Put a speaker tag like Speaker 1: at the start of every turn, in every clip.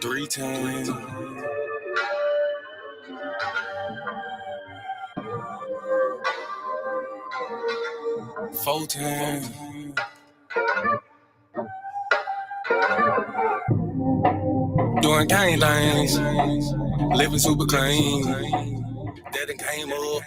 Speaker 1: 3 times. 4 times. Doing gang things, living super clean. That done came up.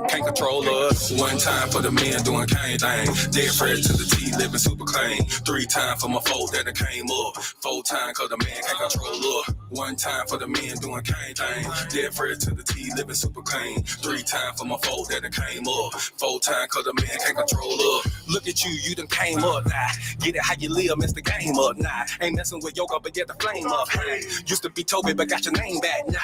Speaker 1: Can't control us. 1 time for the men doing cane things. Dead fresh to the T, living super clean. 3 times for my folk that done came up. 4 times cause the man can't control us. 1 time for the men doing cane things. Dead fresh to the T, living super clean. 3 times for my folk that done came up. 4 times cause the man can't control us. Look at you done came up now. Get it how you live, mess the game up now. Ain't messing with yoga, but get the flame up. Hey, used to be Toby, but got your name back now.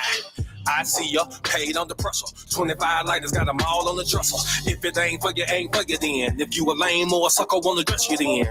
Speaker 1: I see ya, paid under pressure. 25 lighters, got them all on the dresser. If it ain't for you then. If you a lame or a sucker, wanna dress you then.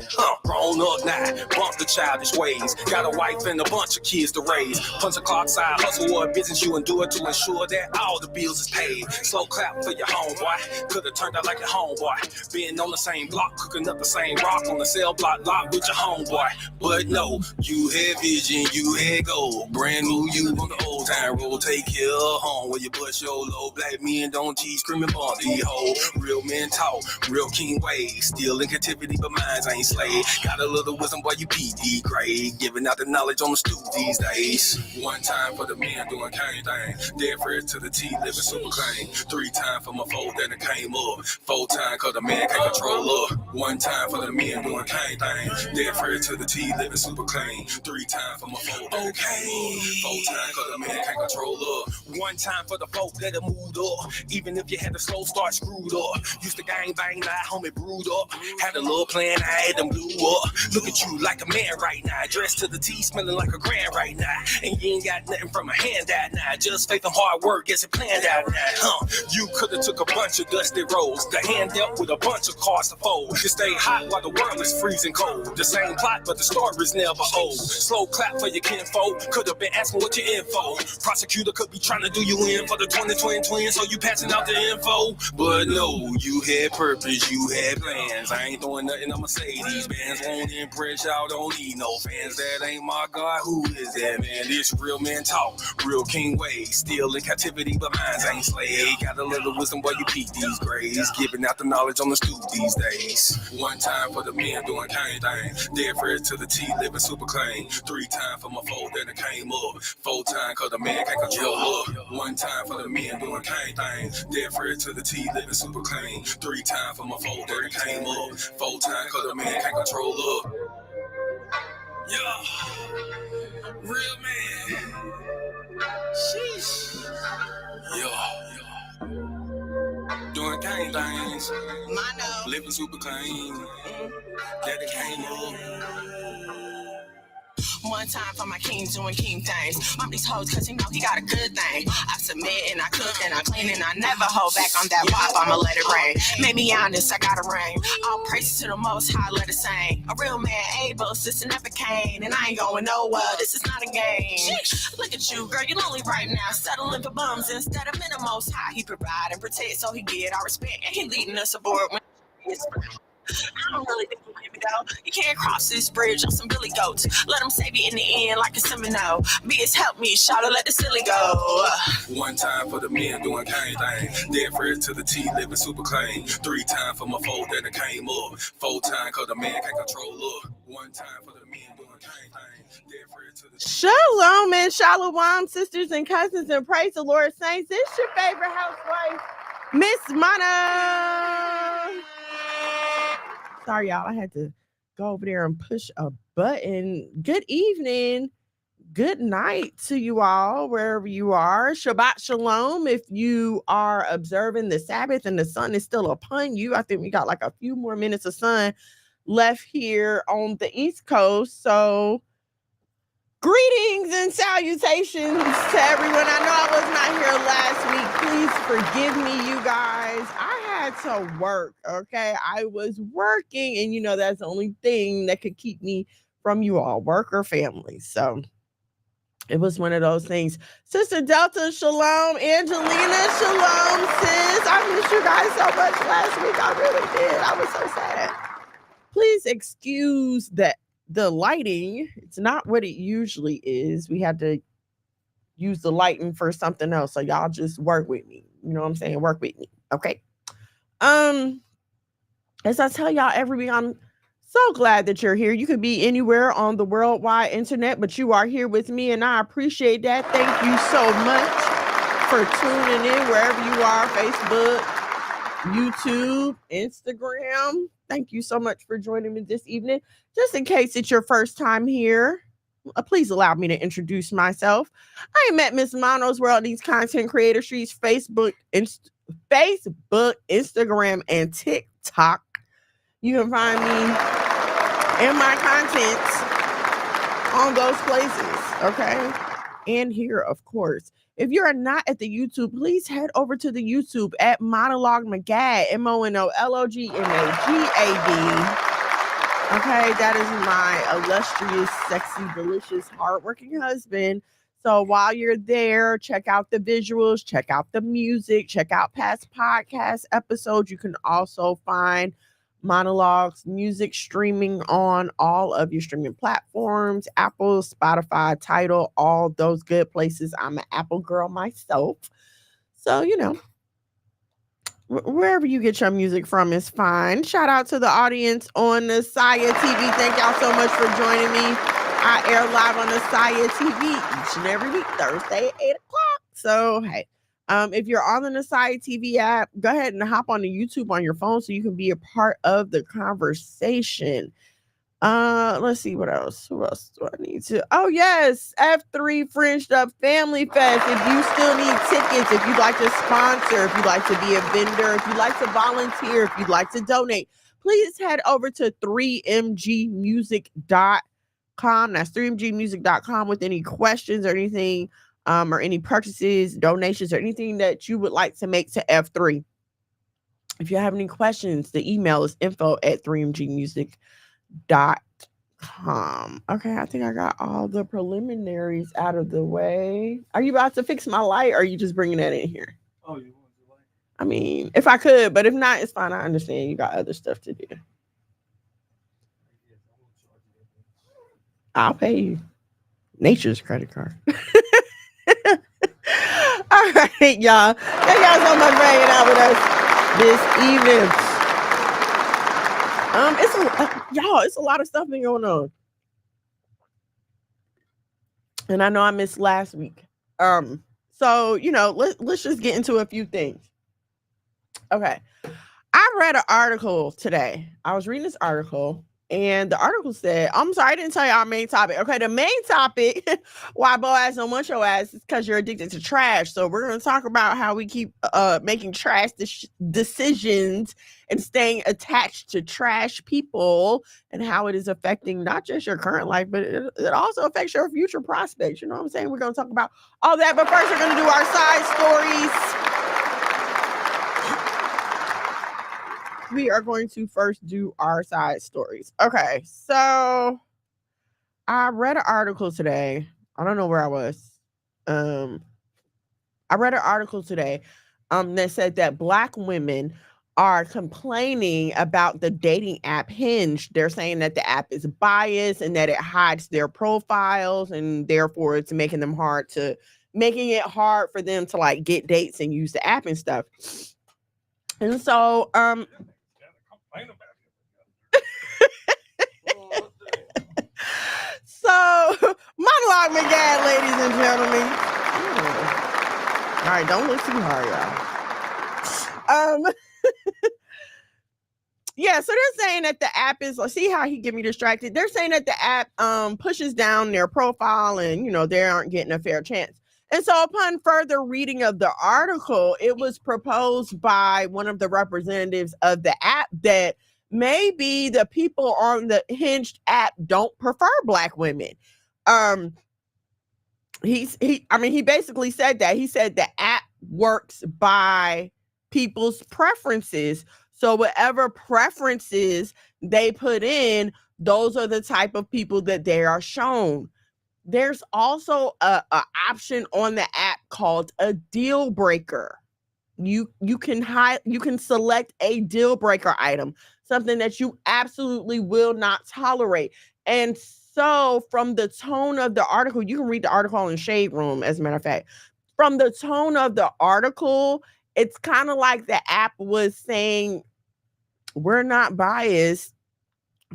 Speaker 1: Grown up now, bump the childish ways. Got a wife and a bunch of kids to raise. Punch a clock side, hustle or a business you endure to ensure that all the bills is paid. Slow clap for your homeboy, could've turned out like your homeboy. Being on the same block, cooking up the same rock on the cell block lot with your homeboy. But no, you had vision, you had gold. Brand new you on the old time road, take care. Home where you bust your low. Black men don't tease, screaming Bondy ho. Real men talk, real king ways. Still in captivity, but minds ain't slave. Got a little wisdom while you PD grade. Giving out the knowledge on the stoop these days. 1 time for the men doing cane thing. Dead fresh to the T, living super clean. 3 times for my folk that came up. 4 times cause the man can't control up. 1 time for the men doing cane thing. Dead fresh to the T, living super clean. 3 times for my folk that came up. 4 times cause the man can't control up. 1 time for the folk that have moved up. Even if you had a slow start screwed up. Used to gang bang, now homie brewed up. Had a little plan, I had them blew up. Look at you like a man right now. Dressed to the T, smelling like a grand right now. And you ain't got nothing from a handout now. Just faith and hard work, gets it planned out now. You could've took a bunch of dusty roads. The hand dealt with a bunch of cards to fold. You stay hot while the world is freezing cold. The same plot, but the story's never old. Slow clap for your kinfolk. Could've been asking what your info. Prosecutor could be trying to do you in for the 2020 twins, so you passing out the info. But no, you had purpose, you had plans. I ain't doing nothing, I'ma say these bands won't impress y'all, don't need no fans. That ain't my God, who is that, man? This real man talk, real king ways. Still in captivity, but minds ain't slave. Got a little wisdom while you peep these grades. Giving out the knowledge on the stoop these days. 1 time for the men doing cane thing. Dead fresh to the T, living super clean. 3 times for my folk that came up. 4 times cause the man can't control up. 1 time for the men doing cane things. Dead fresh to the T, living super clean. 3 times for my folk that came up. 4 times cause the man can't control up. Yeah, real man. Sheesh. Yeah. Doing cane things. Living super clean. That came up.
Speaker 2: 1 time for my king doing king things. Mom these hoes cause he know he got a good thing. I submit and I cook and I clean and I never hold back on that wop, I'ma let it rain. Made me honest, I got a ring. All praises to the most high, let it sing. A real man able, sister never came. And I ain't going nowhere, this is not a game. Look at you, girl, you lonely right now. Settling for bums instead of men the most high. He provide and protect so he get our respect. And he leading us aboard when it's I don't really think you hear me though. You can't cross this bridge on some billy goats. Let them save you in the end like a Seminole. Be help me, shout let the silly go.
Speaker 1: 1 time for the men doing cane thing. Dead fresh to the T, living super clean. 3 times for my folk that came up. 4 times cause the man can't control up. 1 time for the men doing cane thing. Dead fresh to the
Speaker 3: Shalom and shalom, sisters and cousins, and praise the Lord, saints. It's your favorite housewife, Miss Mana. Sorry, y'all. I had to go over there and push a button. Good evening. Good night to you all, wherever you are. Shabbat shalom. If you are observing the Sabbath and the sun is still upon you, I think we got like a few more minutes of sun left here on the East Coast. So greetings and salutations to everyone. I know I was not here last week. Please forgive me, you guys. I had to work, okay? I was working, and you know that's the only thing that could keep me from you all, work or family. So it was one of those things. Sister Delta, shalom. Angelina, shalom, sis. I missed you guys so much last week. I really did. I was so sad. Please excuse the the lighting, it's not what it usually is. We had to use the lighting for something else. So y'all just work with me. You know what I'm saying? Work with me. Okay. As I tell y'all every week, I'm so glad that you're here. You could be anywhere on the worldwide internet, but you are here with me, and I appreciate that. Thank you so much for tuning in wherever you are, Facebook, YouTube, Instagram. Thank you so much for joining me this evening. Just in case it's your first time here, please allow me to introduce myself. I am at Miss Mono's World Needs Content Creator. She's Facebook, Instagram, and TikTok. You can find me and my content on those places, okay? And here, of course. If you're not at the YouTube, please head over to the YouTube at Monologue McGad, MONOLOGMAGAD. Okay, that is my illustrious, sexy, delicious, hardworking husband. So while you're there, check out the visuals, check out the music, check out past podcast episodes. You can also find Monologues music streaming on all of your streaming platforms, Apple, Spotify, Tidal, all those good places. I'm an Apple girl myself. So, you know, wherever you get your music from is fine. Shout out to the audience on the Saya TV. Thank y'all so much for joining me. I air live on the Saya TV each and every week, Thursday at 8 o'clock. So, hey. If you're on the Nasai TV app, go ahead and hop on the YouTube on your phone so you can be a part of the conversation. Let's see what else. Who else do I need to? Oh, yes, F3 Fringed Up Family Fest. If you still need tickets, if you'd like to sponsor, if you'd like to be a vendor, if you'd like to volunteer, if you'd like to donate, please head over to 3mgmusic.com. That's 3mgmusic.com with any questions or anything. Or any purchases, donations, or anything that you would like to make to F3. If you have any questions, the email is info@3mgmusic.com. Okay, I think I got all the preliminaries out of the way. Are you about to fix my light, or are you just bringing that in here?
Speaker 4: Oh, you want the light?
Speaker 3: I mean, if I could, but if not, it's fine. I understand you got other stuff to do. I'll pay you. Nature's credit card. All right, y'all. Thank y'all so much for hanging out with us this evening. It's a lot of stuff been going on, and I know I missed last week. So you know, let's just get into a few things. Okay, I read an article today. I was reading this article. And the article said, I'm sorry, I didn't tell you our main topic. Okay, the main topic, why Boaz don't want your ass, is because you're addicted to trash. So we're going to talk about how we keep making trash decisions and staying attached to trash people and how it is affecting not just your current life, but it also affects your future prospects. You know what I'm saying? We're going to talk about all that. But first, we're going to do our side stories. We are going to first do our side stories. Okay, so I read an article today. I don't know where I was. I read an article today that said that Black women are complaining about the dating app Hinge. They're saying that the app is biased and that it hides their profiles, and therefore it's making it hard for them to like get dates and use the app and stuff. And so so, Monologue McGad, ladies and gentlemen. All right, don't look too hard, y'all. Yeah, so they're saying that the app is, see how he get me distracted? They're saying that the app pushes down their profile and, you know, they aren't getting a fair chance. And so upon further reading of the article, it was proposed by one of the representatives of the app that maybe the people on the Hinged app don't prefer Black women. He basically said that. He said the app works by people's preferences. So whatever preferences they put in, those are the type of people that they are shown. There's also a option on the app called a deal breaker. You can select a deal breaker item, something that you absolutely will not tolerate. And so from the tone of the article, you can read the article in Shade Room, as a matter of fact. From the tone of the article, it's kind of like the app was saying, we're not biased.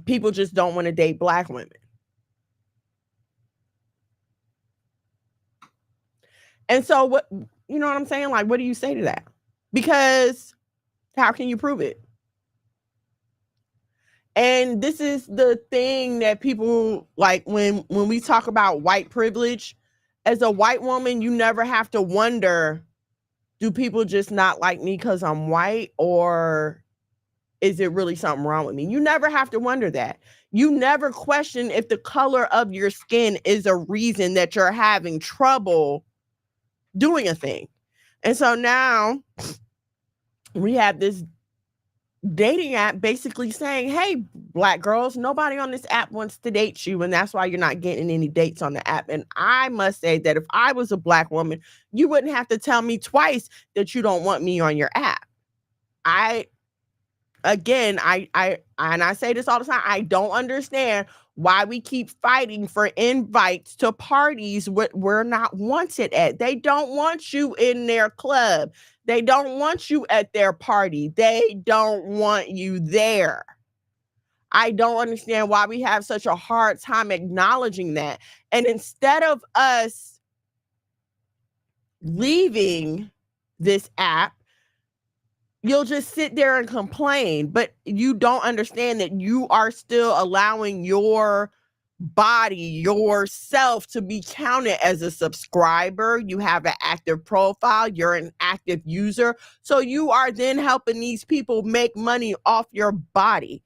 Speaker 3: People just don't want to date Black women. And so what, you know what I'm saying? Like, what do you say to that? Because how can you prove it? And this is the thing that people like when we talk about white privilege. As a white woman, you never have to wonder, do people just not like me because I'm white, or is it really something wrong with me? You never have to wonder that. You never question if the color of your skin is a reason that you're having trouble doing a thing. And so now we have this dating app basically saying, hey, Black girls, nobody on this app wants to date you, and that's why you're not getting any dates on the app. And I must say that if I was a Black woman, you wouldn't have to tell me twice that you don't want me on your app. I say this all the time, I don't understand why we keep fighting for invites to parties we're not wanted at. They don't want you in their club. They don't want you at their party. They don't want you there. I don't understand why we have such a hard time acknowledging that. And instead of us leaving this app, you'll just sit there and complain, but you don't understand that you are still allowing your body, yourself, to be counted as a subscriber. You have an active profile, you're an active user. So you are then helping these people make money off your body,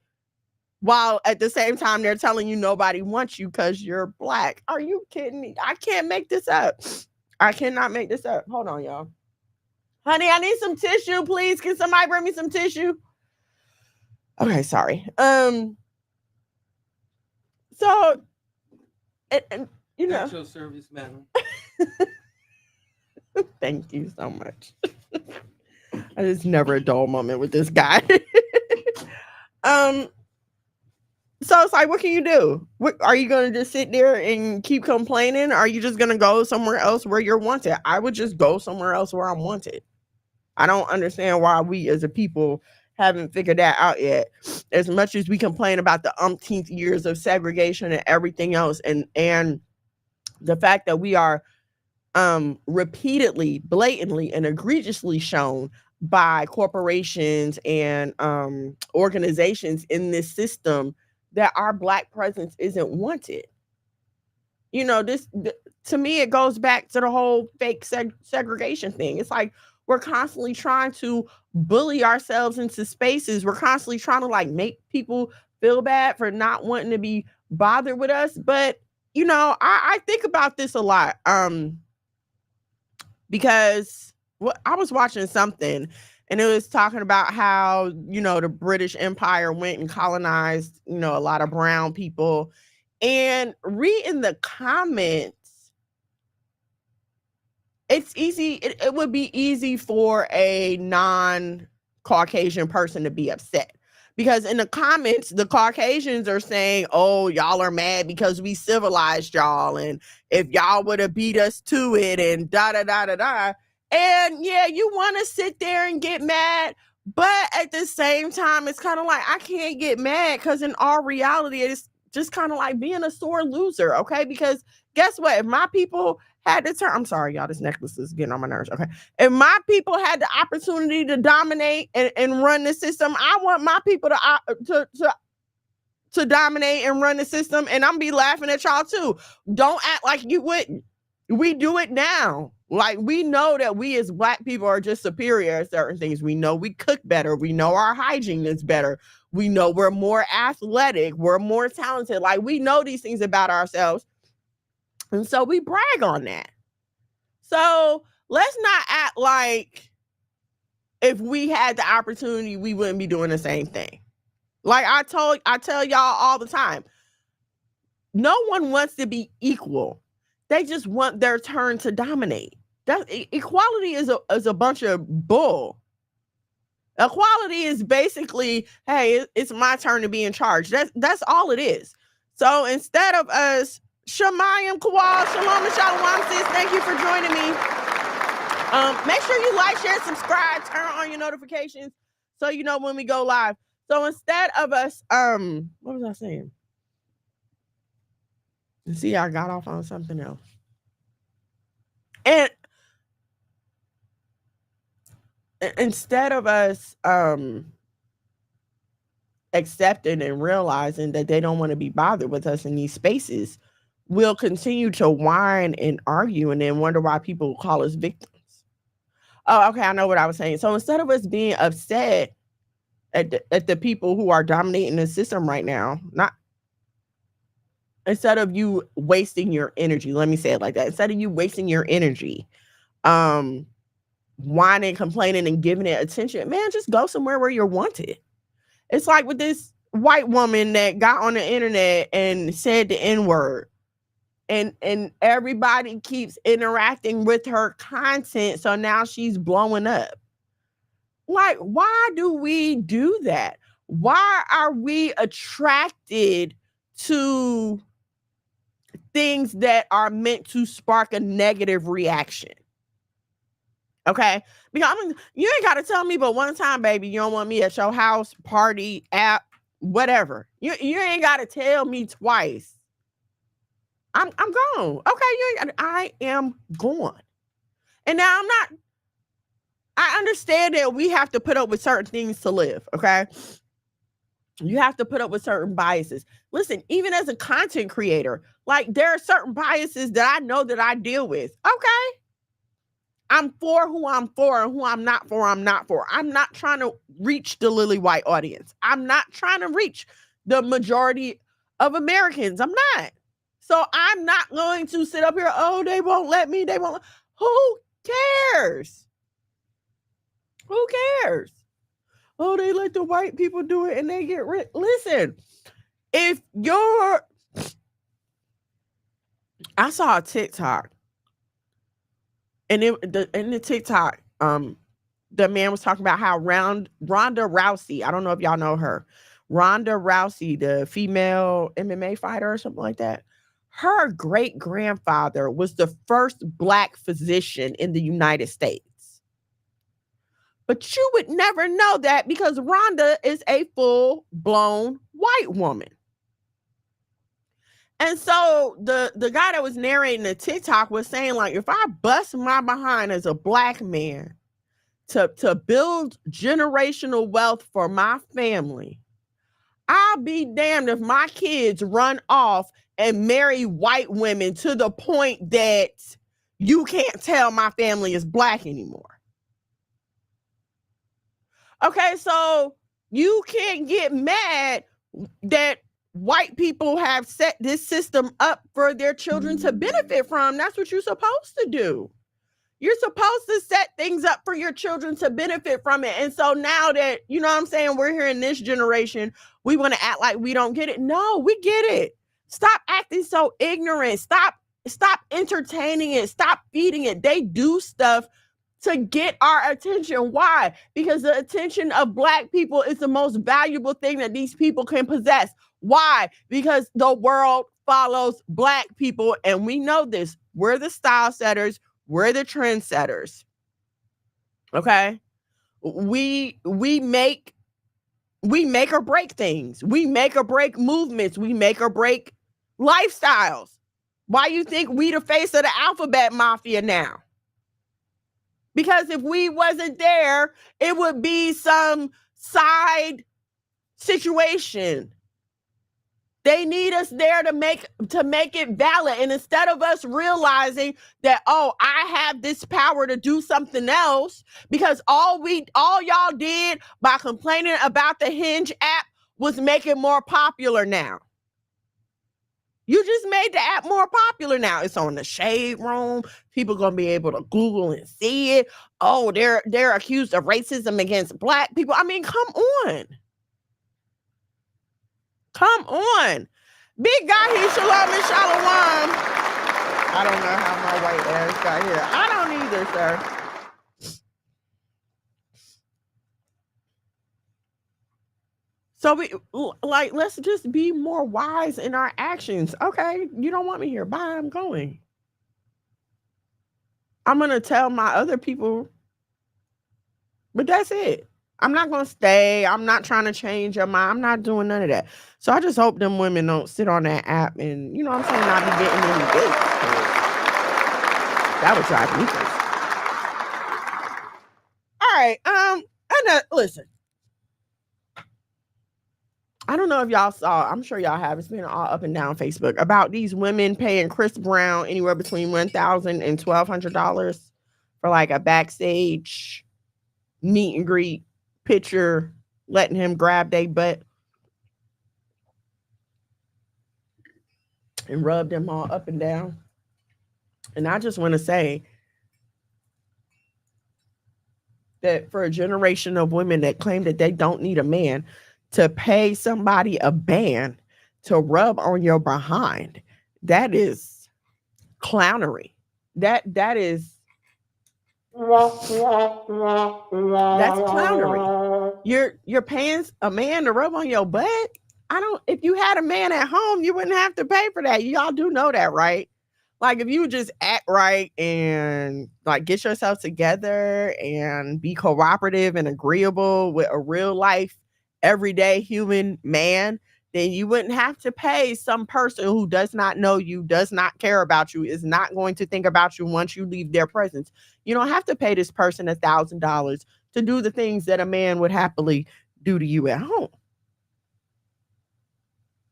Speaker 3: while at the same time they're telling you nobody wants you because you're Black. Are you kidding me? I can't make this up. I cannot make this up. Hold on, y'all. Honey, I need some tissue, please. Can somebody bring me some tissue? Okay, sorry. So, you know.
Speaker 4: At your service, madam.
Speaker 3: Thank you so much. It's never a dull moment with this guy. So it's like, what can you do? Are you going to just sit there and keep complaining? Or are you just going to go somewhere else where you're wanted? I would just go somewhere else where I'm wanted. I don't understand why we as a people haven't figured that out yet. As much as we complain about the umpteenth years of segregation and everything else, and the fact that we are repeatedly, blatantly, and egregiously shown by corporations and organizations in this system that our Black presence isn't wanted. You know, to me, it goes back to the whole fake segregation thing. It's like, we're constantly trying to bully ourselves into spaces. We're constantly trying to like make people feel bad for not wanting to be bothered with us. But, you know, I think about this a lot because I was watching something and it was talking about how, you know, the British Empire went and colonized, you know, a lot of brown people. And reading the comments, it's easy. It would be easy for a non-Caucasian person to be upset, because in the comments, the Caucasians are saying, oh, y'all are mad because we civilized y'all. And if y'all would have beat us to it and da-da-da-da-da. And yeah, you want to sit there and get mad. But at the same time, it's kind of like, I can't get mad because in all reality, it's just kind of like being a sore loser. Okay. Because guess what? If my people had the turn, I'm sorry, y'all, this necklace is getting on my nerves. Okay. If my people had the opportunity to dominate and run the system, I want my people to dominate and run the system. And I'm be laughing at y'all too. Don't act like you wouldn't. We do it now. Like, we know that we as Black people are just superior at certain things. We know we cook better. We know our hygiene is better. We know we're more athletic. We're more talented. Like, we know these things about ourselves. And so we brag on that. So let's not act like if we had the opportunity, we wouldn't be doing the same thing. Like I tell y'all all the time, no one wants to be equal. They just want their turn to dominate. Equality is a bunch of bull. Equality is basically, hey, it's my turn to be in charge. That's all it is. So instead of us, Shemayim Kawal, Shalom and Shalom, sis, thank you for joining me. Make sure you like, share, subscribe, turn on your notifications so you know when we go live. So instead of us, what was I saying? See, I got off on something else. And instead of us accepting and realizing that they don't want to be bothered with us in these spaces, we'll continue to whine and argue and then wonder why people call us victims. Oh, okay, I know what I was saying. So instead of us being upset at the people who are dominating the system right now, instead of you wasting your energy, let me say it like that. Instead of you wasting your energy, whining, complaining, and giving it attention, man, just go somewhere where you're wanted. It's like with this white woman that got on the internet and said the N-word. And everybody keeps interacting with her content, so now she's blowing up. Like, why do we do that? Why are we attracted to things that are meant to spark a negative reaction? Okay? Because you ain't got to tell me but one time, baby, you don't want me at your house, party, app, whatever. You ain't got to tell me twice. I'm gone. Okay, I am gone. And now I understand that we have to put up with certain things to live, okay? You have to put up with certain biases. Listen, even as a content creator, like there are certain biases that I know that I deal with. Okay. I'm for who I'm for, and who I'm not for, I'm not for. I'm not trying to reach the lily white audience. I'm not trying to reach the majority of Americans. I'm not. So I'm not going to sit up here, oh, they won't let me, they won't. Who cares? Who cares? Oh, they let the white people do it and they get rich. Listen, if you're, I saw a TikTok, and in the TikTok, the man was talking about how Ronda Rousey, I don't know if y'all know her, Ronda Rousey, the female MMA fighter or something like that, her great grandfather was the first Black physician in the United States. But you would never know that because Rhonda is a full-blown white woman. And so the guy that was narrating the TikTok was saying, like, if I bust my behind as a Black man to build generational wealth for my family, I'll be damned if my kids run off and marry white women to the point that you can't tell my family is Black anymore. Okay, so you can't get mad that white people have set this system up for their children to benefit from. That's what you're supposed to do. You're supposed to set things up for your children to benefit from it. And so now that, you know what I'm saying, we're here in this generation, we want to act like we don't get it. No, we get it. Stop acting so ignorant. Stop entertaining it. Stop feeding it. They do stuff to get our attention. Why? Because the attention of Black people is the most valuable thing that these people can possess. Why? Because the world follows Black people, and we know this. We're the style setters. We're the trendsetters. Okay? We make or break things. We make or break movements. We make or break lifestyles. Why you think we the face of the alphabet mafia now? Because if we wasn't there, it would be some side situation. They need us there to make it valid. And instead of us realizing that, oh, I have this power to do something else, because all y'all did by complaining about the Hinge app was make it more popular now. You just made the app more popular now. It's on the Shade Room. People gonna be able to Google and see it. Oh, they're accused of racism against Black people. I mean, come on. Come on. Big guy here, Shalom and Shalom. I don't know how my white ass got here. I don't either, sir. So let's just be more wise in our actions. Okay, you don't want me here. Bye, I'm going. I'm going to tell my other people, but that's it. I'm not going to stay. I'm not trying to change your mind. I'm not doing none of that. So I just hope them women don't sit on that app and, what I'm saying, not be getting any dates. That would drive me crazy. All right. Listen. I don't know if y'all saw, I'm sure y'all have, it's been all up and down Facebook about these women paying Chris Brown anywhere between $1,000 and $1,200 for like a backstage meet and greet picture, letting him grab their butt and rub them all up and down. And I just want to say that for a generation of women that claim that they don't need a man, to pay somebody a band to rub on your behind, that is clownery. That's clownery. You're paying a man to rub on your butt. If you had a man at home, you wouldn't have to pay for that. Y'all do know that, right? Like if you just act right and like get yourself together and be cooperative and agreeable with a real life, everyday human man, then you wouldn't have to pay some person who does not know you, does not care about you, is not going to think about you once you leave their presence. You don't have to pay this person $1,000 to do the things that a man would happily do to you at home.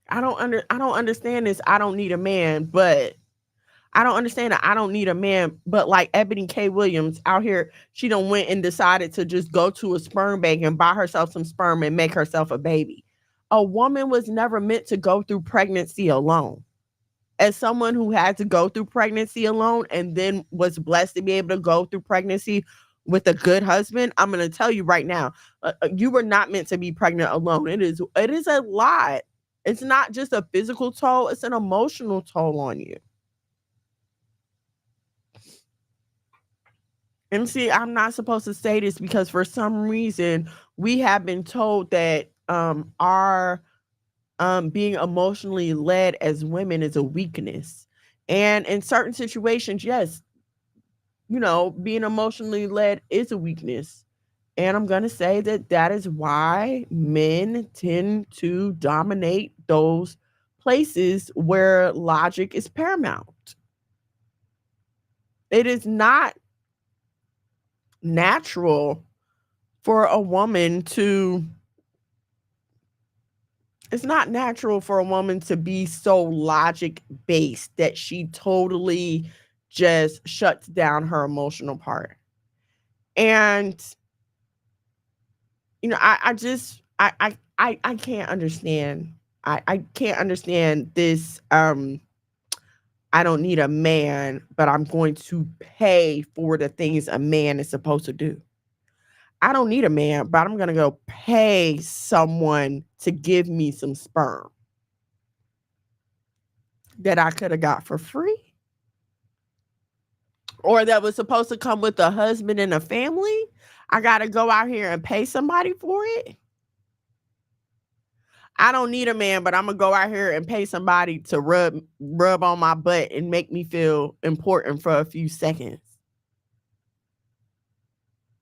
Speaker 3: I don't understand this. I don't need a man, but I don't understand that I don't need a man, but like Ebony K. Williams out here, she done went and decided to just go to a sperm bank and buy herself some sperm and make herself a baby. A woman was never meant to go through pregnancy alone. As someone who had to go through pregnancy alone and then was blessed to be able to go through pregnancy with a good husband, I'm going to tell you right now, you were not meant to be pregnant alone. It is a lot. It's not just a physical toll, it's an emotional toll on you. And see, I'm not supposed to say this because for some reason we have been told that our being emotionally led as women is a weakness. And in certain situations, yes, being emotionally led is a weakness. And I'm going to say that is why men tend to dominate those places where logic is paramount. It is not natural for a woman to be so logic based that she totally just shuts down her emotional part. And I can't understand. I can't understand this I don't need a man, but I'm going to pay for the things a man is supposed to do. I don't need a man, but I'm going to go pay someone to give me some sperm that I could have got for free, or that was supposed to come with a husband and a family. I got to go out here and pay somebody for it. I don't need a man, but I'm going to go out here and pay somebody to rub on my butt and make me feel important for a few seconds.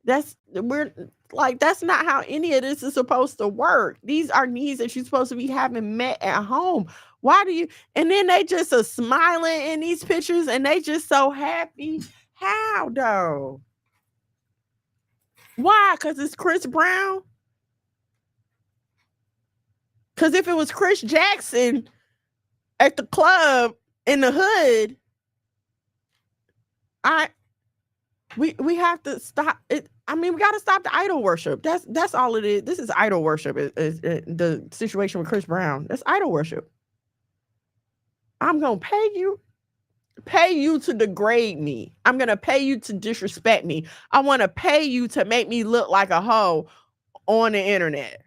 Speaker 3: That's not how any of this is supposed to work. These are needs that you're supposed to be having met at home. Why do you? And then they just are smiling in these pictures and they just so happy. How though? Why? Because it's Chris Brown? Because if it was Chris Jackson at the club in the hood, we have to stop it. I mean, we got to stop the idol worship. That's all it is. This is idol worship. Is the situation with Chris Brown. That's idol worship. I'm going to pay you to degrade me. I'm going to pay you to disrespect me. I want to pay you to make me look like a hoe on the internet.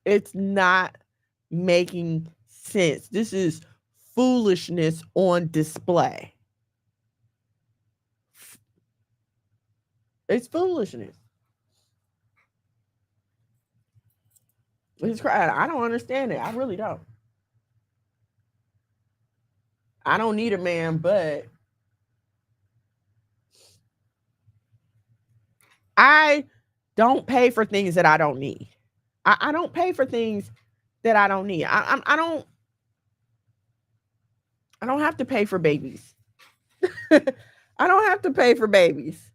Speaker 3: It's not making sense. This is foolishness on display. It's foolishness. It's crazy. I don't understand it. I really don't. I don't need a man, but I don't pay for things that I don't need. I don't pay for things that I don't need. I don't have to pay for babies. I don't have to pay for babies.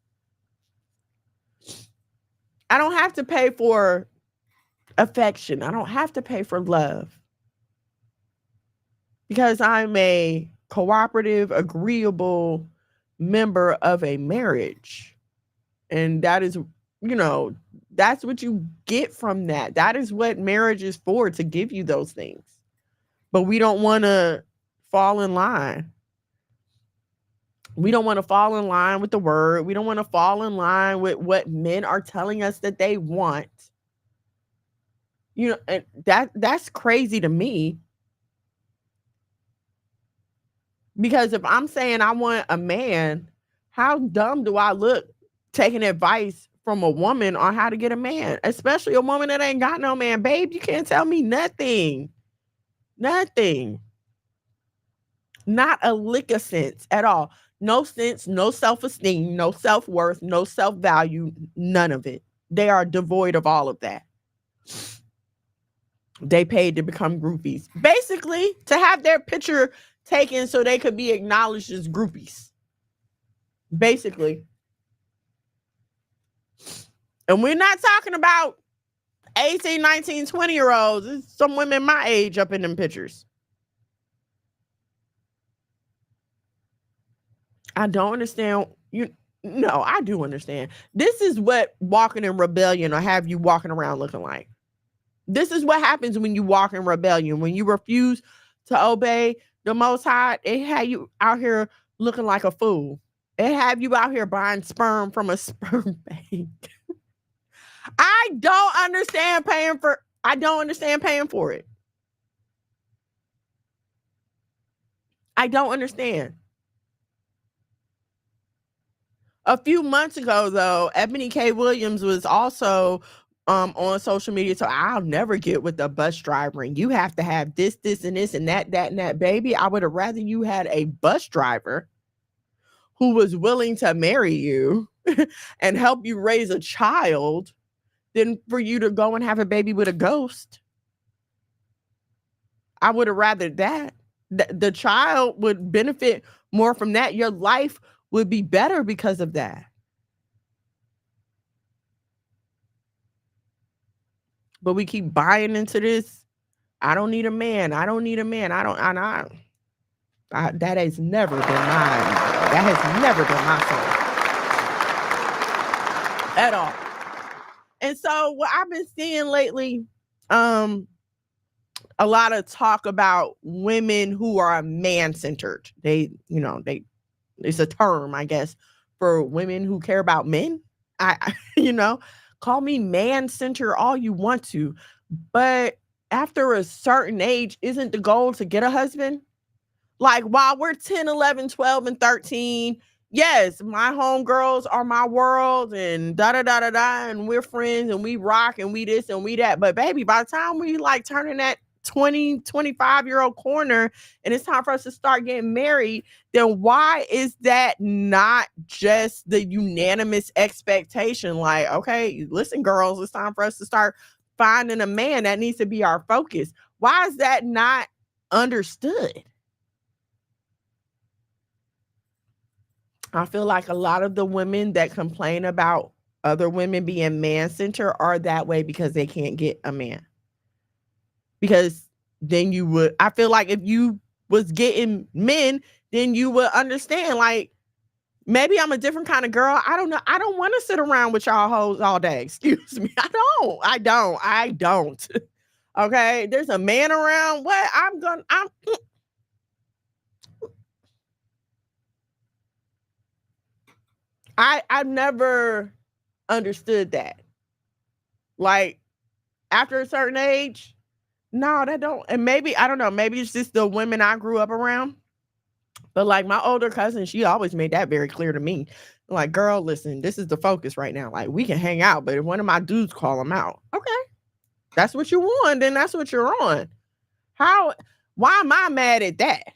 Speaker 3: I don't have to pay for affection. I don't have to pay for love. Because I'm a cooperative, agreeable member of a marriage. And that is, that's what you get from that. That is what marriage is for, to give you those things. But we don't want to fall in line. We don't want to fall in line with the word. We don't want to fall in line with what men are telling us that they want. And that's crazy to me. Because if I'm saying I want a man, how dumb do I look taking advice from a woman on how to get a man? Especially a woman that ain't got no man. Babe, you can't tell me nothing. Nothing. Not a lick of sense at all. No sense, no self-esteem, no self-worth, no self-value, none of it. They are devoid of all of that. They paid to become groupies. Basically, to have their picture taken so they could be acknowledged as groupies. Basically. And we're not talking about 18, 19, 20-year-olds. There's some women my age up in them pictures. I don't understand. No, I do understand. This is what walking in rebellion will have you walking around looking like. This is what happens when you walk in rebellion. When you refuse to obey the Most High, it had you out here looking like a fool. It have you out here buying sperm from a sperm bank. I don't understand paying for it. I don't understand. A few months ago, though, Ebony K. Williams was also on social media. So I'll never get with a bus driver and you have to have this, and this, and that, and that. Baby, I would have rather you had a bus driver who was willing to marry you and help you raise a child than for you to go and have a baby with a ghost. I would have rather that. The child would benefit more from that. Your life would be better because of that. But we keep buying into this. I don't need a man. That has never been my song at all. And so what I've been seeing lately, a lot of talk about women who are man-centered. It's a term, I guess, for women who care about men. Call me man-centered all you want to, but after a certain age, isn't the goal to get a husband? Like while we're 10, 11, 12, and 13, yes, my homegirls are my world and da-da-da-da-da, and we're friends and we rock and we this and we that. But baby, by the time we like turning that 20, 25-year-old corner and it's time for us to start getting married, then why is that not just the unanimous expectation? Like, okay, listen, girls, it's time for us to start finding a man. That needs to be our focus. Why is that not understood? I feel like a lot of the women that complain about other women being man-centered are that way because they can't get a man. Because then I feel like if you was getting men, then you would understand, like, maybe I'm a different kind of girl. I don't know. I don't want to sit around with y'all hoes all day. Excuse me. I don't. Okay. There's a man around. What? I've never understood that. Like, after a certain age, no, that don't. And maybe, I don't know, maybe it's just the women I grew up around. But like my older cousin, she always made that very clear to me. Like, girl, listen, this is the focus right now. Like, we can hang out, but if one of my dudes call them out, okay. That's what you want, then that's what you're on. Why am I mad at that?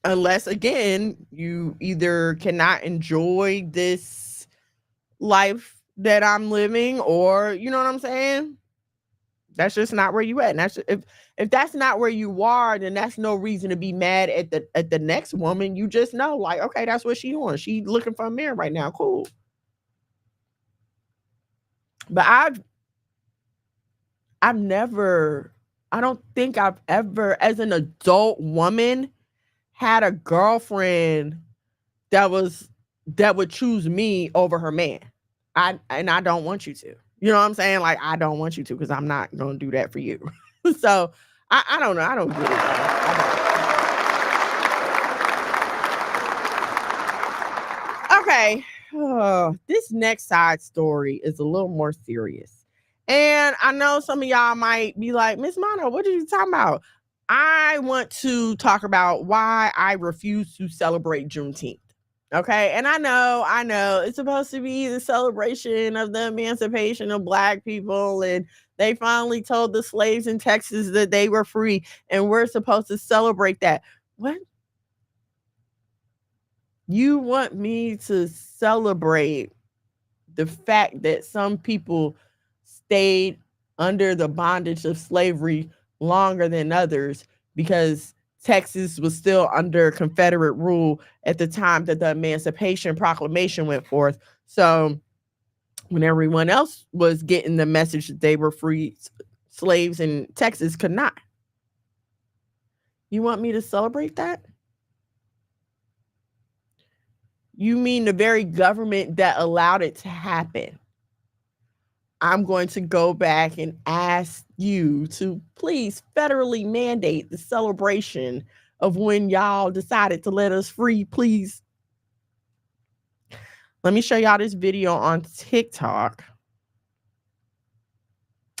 Speaker 3: Unless, again, you either cannot enjoy this life that I'm living, or you know what I'm saying? That's just not where you at. And that's if that's not where you are, then that's no reason to be mad at the next woman. You just know, like, okay, that's what she doing. She looking for a man right now. Cool. But I've never, I don't think I've ever, as an adult woman, had a girlfriend that would choose me over her man. I don't want you to. You know what I'm saying? Like, I don't want you to, because I'm not gonna do that for you. So I don't know. I don't get it. Okay. This next side story is a little more serious. And I know some of y'all might be like, Miss Mono, what are you talking about? I want to talk about why I refuse to celebrate Juneteenth. Okay. And I know it's supposed to be the celebration of the emancipation of Black people. And they finally told the slaves in Texas that they were free. And we're supposed to celebrate that. What? You want me to celebrate the fact that some people stayed under the bondage of slavery longer than others because Texas was still under Confederate rule at the time that the Emancipation Proclamation went forth. So when everyone else was getting the message that they were free, slaves in Texas could not. You want me to celebrate that? You mean the very government that allowed it to happen? I'm going to go back and ask you to please federally mandate the celebration of when y'all decided to let us free, please. Let me show y'all this video on TikTok.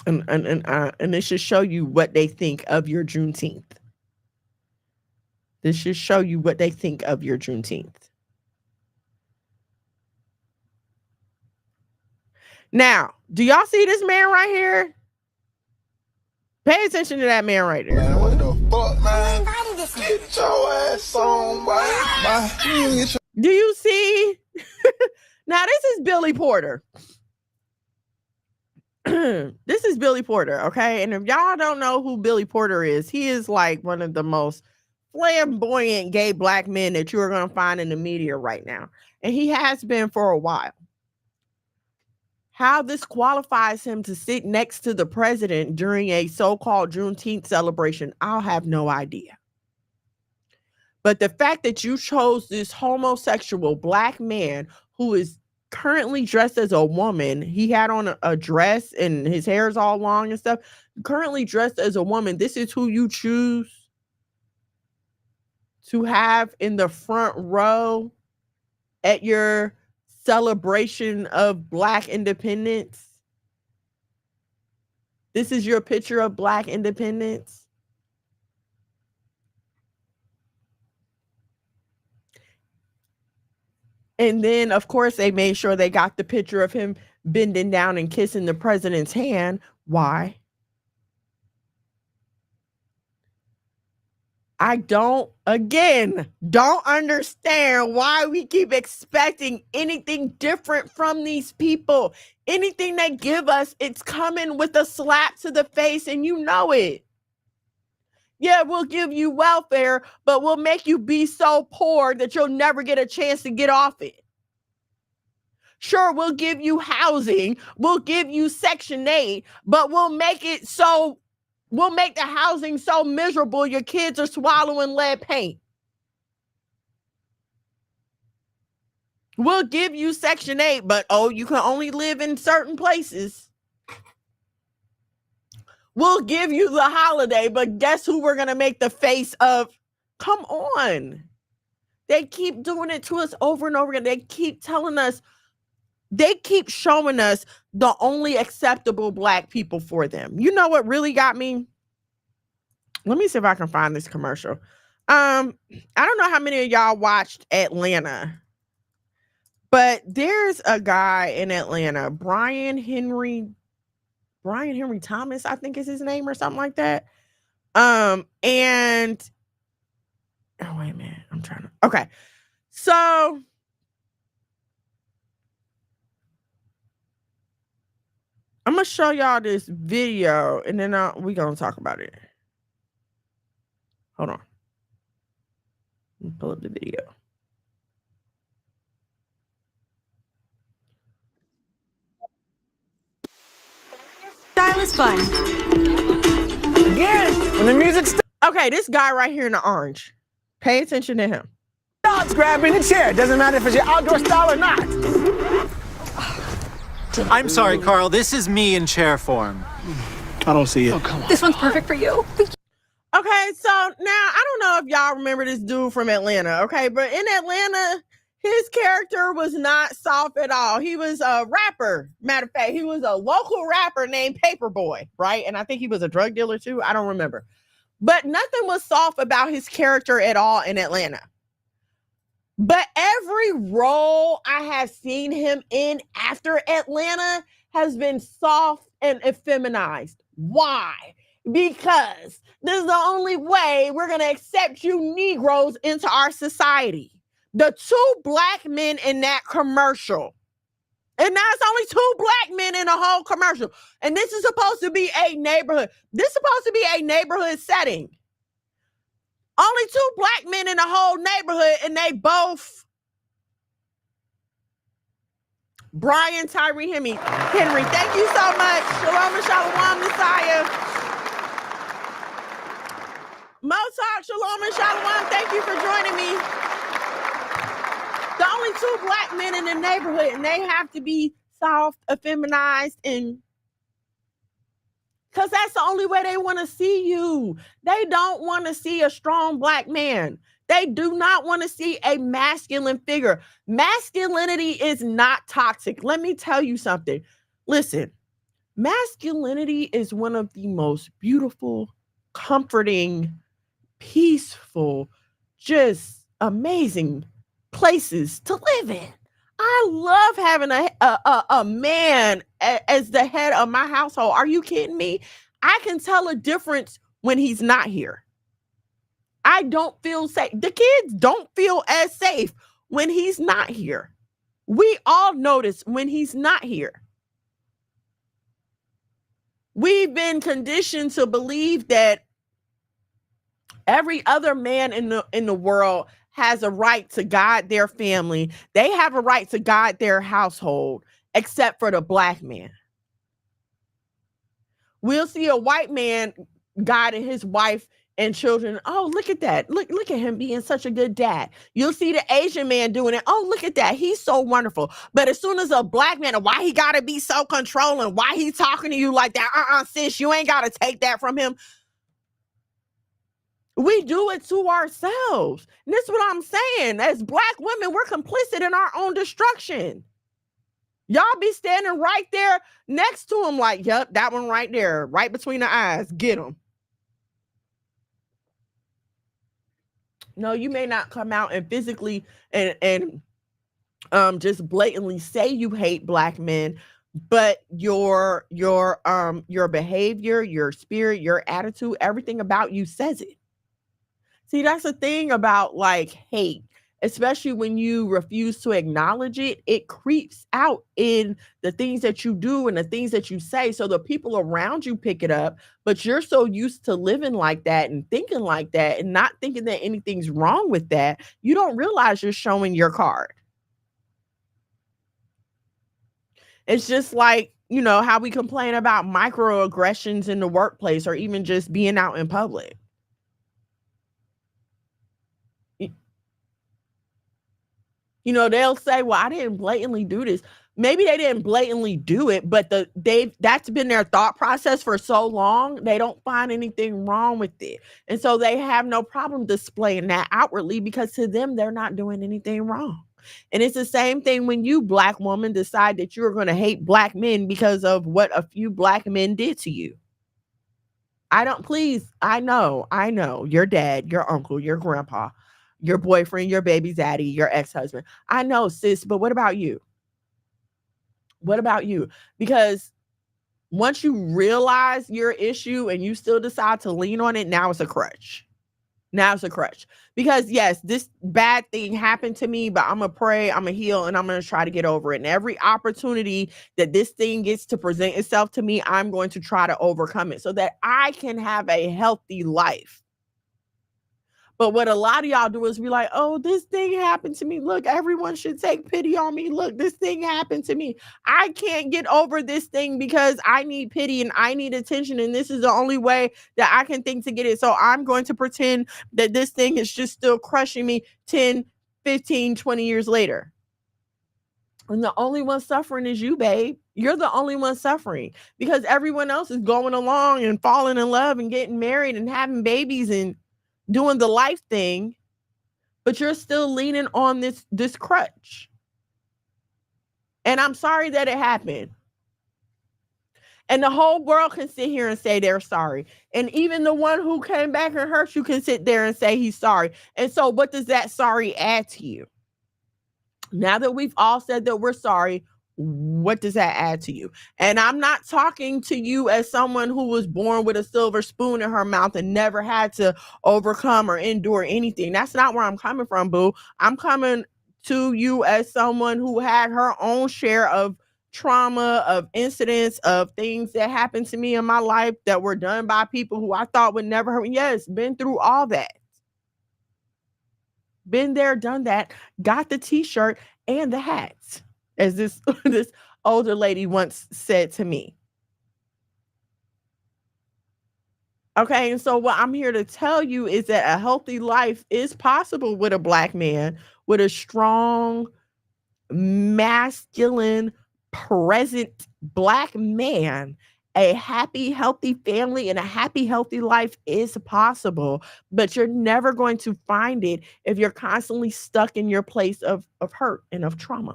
Speaker 3: And this should show you what they think of your Juneteenth. This should show you what they think of your Juneteenth. Now, do y'all see this man right here? Pay attention to that man right there.
Speaker 4: Man, what the fuck, man? Get your ass on, boy.
Speaker 3: Do you see? Now, this is Billy Porter. This is Billy Porter, okay? And if y'all don't know who Billy Porter is, he is like one of the most flamboyant gay Black men that you are going to find in the media right now. And he has been for a while. How this qualifies him to sit next to the president during a so-called Juneteenth celebration, I'll have no idea. But the fact that you chose this homosexual Black man who is currently dressed as a woman, he had on a dress and his hair is all long and stuff, currently dressed as a woman, this is who you choose to have in the front row at your celebration of Black independence. This is your picture of Black independence. And then, of course, they made sure they got the picture of him bending down and kissing the president's hand. Why? I don't understand why we keep expecting anything different from these people. Anything they give us, it's coming with a slap to the face, and you know it. Yeah, we'll give you welfare, but we'll make you be so poor that you'll never get a chance to get off it. Sure, we'll give you housing, we'll give you Section 8, but we'll make the housing so miserable your kids are swallowing lead paint. We'll give you Section 8, but you can only live in certain places. We'll give you the holiday, but guess who we're going to make the face of? Come on. They keep doing it to us over and over again. They keep telling us, they keep showing us the only acceptable Black people for them. You know what really got me? Let me see if I can find this commercial. I don't know how many of y'all watched Atlanta, But there's a guy in Atlanta, Brian Henry Thomas, I think is his name or something like that. And oh, wait a minute. Okay. So I'm going to show y'all this video and then we're going to talk about it. Hold on. Let me pull up the video.
Speaker 5: Style is fun.
Speaker 6: Again, when the music
Speaker 3: Okay, this guy right here in the orange. Pay attention to him.
Speaker 6: starts, grabbing the chair. Doesn't matter if it's your outdoor style or not.
Speaker 7: I'm sorry, Carl. This is me in chair form.
Speaker 6: I don't see it.
Speaker 5: This one's perfect for you.
Speaker 3: Okay, so now I don't know if y'all remember this dude from Atlanta, okay? But in Atlanta, his character was not soft at all. He was a rapper. Matter of fact, he was a local rapper named Paperboy, right? And I think he was a drug dealer too. I don't remember. But nothing was soft about his character at all in Atlanta. But every role I have seen him in after Atlanta has been soft and effeminized. Why? Because this is the only way we're going to accept you Negroes into our society. The two black men in that commercial. And now it's only two black men in the whole commercial. And this is supposed to be a neighborhood. This is supposed to be a neighborhood setting. Only two black men in the whole neighborhood, and they both Brian Tyree Henry. Thank you so much. Shalom and Shalom, Messiah. Motok, Shalom and Shalom. Thank you for joining me. The only two black men in the neighborhood, and they have to be soft, effeminized, and because that's the only way they want to see you. They don't want to see a strong black man. They do not want to see a masculine figure. Masculinity is not toxic. Let me tell you something. Listen, masculinity is one of the most beautiful, comforting, peaceful, just amazing places to live in. I love having a man as the head of my household. Are you kidding me? I can tell a difference when he's not here. I don't feel safe. The kids don't feel as safe when he's not here. We all notice when he's not here. We've been conditioned to believe that every other man in the world has a right to guide their family. They have a right to guide their household, except for the black man. We'll see a white man guiding his wife and children. Oh, look at that. Look at him being such a good dad. You'll see the Asian man doing it. Oh, look at that. He's so wonderful. But as soon as a black man, why he got to be so controlling? Why he talking to you like that? Sis, you ain't got to take that from him. We do it to ourselves. And this is what I'm saying. As black women, we're complicit in our own destruction. Y'all be standing right there next to him like, yep, that one right there, right between the eyes. Get him. No, you may not come out and physically and just blatantly say you hate black men, but your behavior, your spirit, your attitude, everything about you says it. See, that's the thing about like hate, especially when you refuse to acknowledge it. It creeps out in the things that you do and the things that you say. So the people around you pick it up, but you're so used to living like that and thinking like that and not thinking that anything's wrong with that. You don't realize you're showing your card. It's just like, you know, how we complain about microaggressions in the workplace or even just being out in public. You know, they'll say, well, I didn't blatantly do this. Maybe they didn't blatantly do it, but that's been their thought process for so long, they don't find anything wrong with it. And so they have no problem displaying that outwardly because to them, they're not doing anything wrong. And it's the same thing when you, black woman, decide that you're going to hate black men because of what a few black men did to you. I know, your dad, your uncle, your grandpa, your boyfriend, your baby daddy, your ex-husband. I know, sis, but what about you? What about you? Because once you realize your issue and you still decide to lean on it, now it's a crutch. Now it's a crutch. Because yes, this bad thing happened to me, but I'm going to pray, I'm going to heal, and I'm going to try to get over it. And every opportunity that this thing gets to present itself to me, I'm going to try to overcome it so that I can have a healthy life. But what a lot of y'all do is be like, oh, this thing happened to me. Look, everyone should take pity on me. Look, this thing happened to me. I can't get over this thing because I need pity and I need attention. And this is the only way that I can think to get it. So I'm going to pretend that this thing is just still crushing me 10, 15, 20 years later. And the only one suffering is you, babe. You're the only one suffering because everyone else is going along and falling in love and getting married and having babies and doing the life thing, but you're still leaning on this crutch. And I'm sorry that it happened. And the whole world can sit here and say they're sorry. And even the one who came back and hurt you can sit there and say he's sorry. And so what does that sorry add to you? Now that we've all said that we're sorry, what does that add to you? And I'm not talking to you as someone who was born with a silver spoon in her mouth and never had to overcome or endure anything. That's not where I'm coming from, boo. I'm coming to you as someone who had her own share of trauma, of incidents, of things that happened to me in my life that were done by people who I thought would never hurt me. Yes, been through all that. Been there, done that, got the t-shirt and the hats, as this older lady once said to me. Okay, and so what I'm here to tell you is that a healthy life is possible with a Black man, with a strong, masculine, present Black man. A happy, healthy family and a happy, healthy life is possible, but you're never going to find it if you're constantly stuck in your place of hurt and of trauma.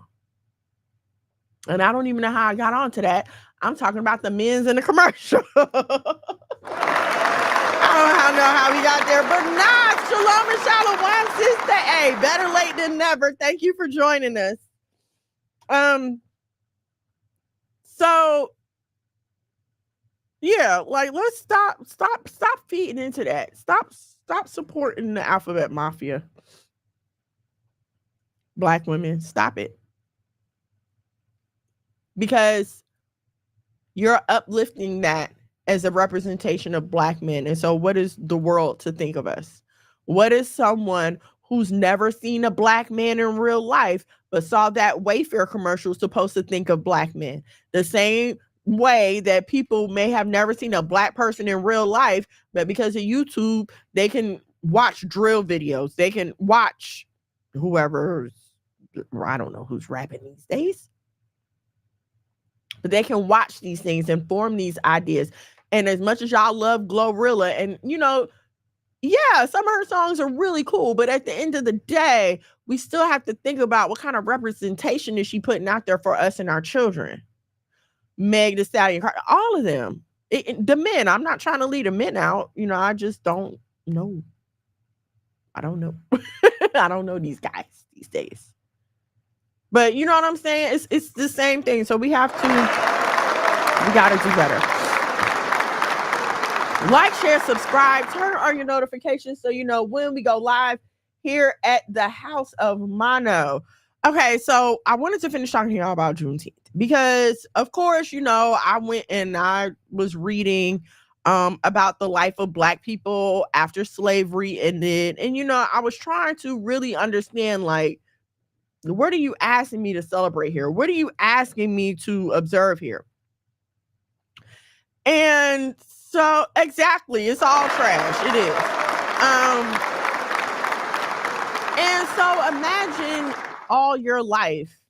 Speaker 3: And I don't even know how I got onto that. I'm talking about the men's in the commercial. I don't know how we got there, but nah, shalom and shalom, sister. Hey, better late than never. Thank you for joining us. So yeah, like let's stop feeding into that. Stop supporting the alphabet mafia. Black women, stop it. Because you're uplifting that as a representation of Black men. And so what is the world to think of us? What is someone who's never seen a Black man in real life but saw that Wayfair commercial supposed to think of Black men? The same way that people may have never seen a Black person in real life, but because of YouTube, they can watch drill videos. They can watch whoever's, I don't know who's rapping these days, but they can watch these things and form these ideas. And as much as y'all love Glorilla, and you know, yeah, some of her songs are really cool, but at the end of the day, we still have to think about what kind of representation is she putting out there for us and our children. Meg Thee Stallion, all of them. The men, I'm not trying to leave the men out. You know, I just don't know. I don't know. I don't know these guys these days. But you know what I'm saying? It's the same thing. So we got to do better. Like, share, subscribe, turn on your notifications so you know when we go live here at the House of Mono. Okay, so I wanted to finish talking to y'all about Juneteenth because, of course, you know, I went and I was reading about the life of Black people after slavery ended. And, you know, I was trying to really understand, like, what are you asking me to celebrate here? What are you asking me to observe here? And so, exactly, it's all trash. It is. And so imagine all your life,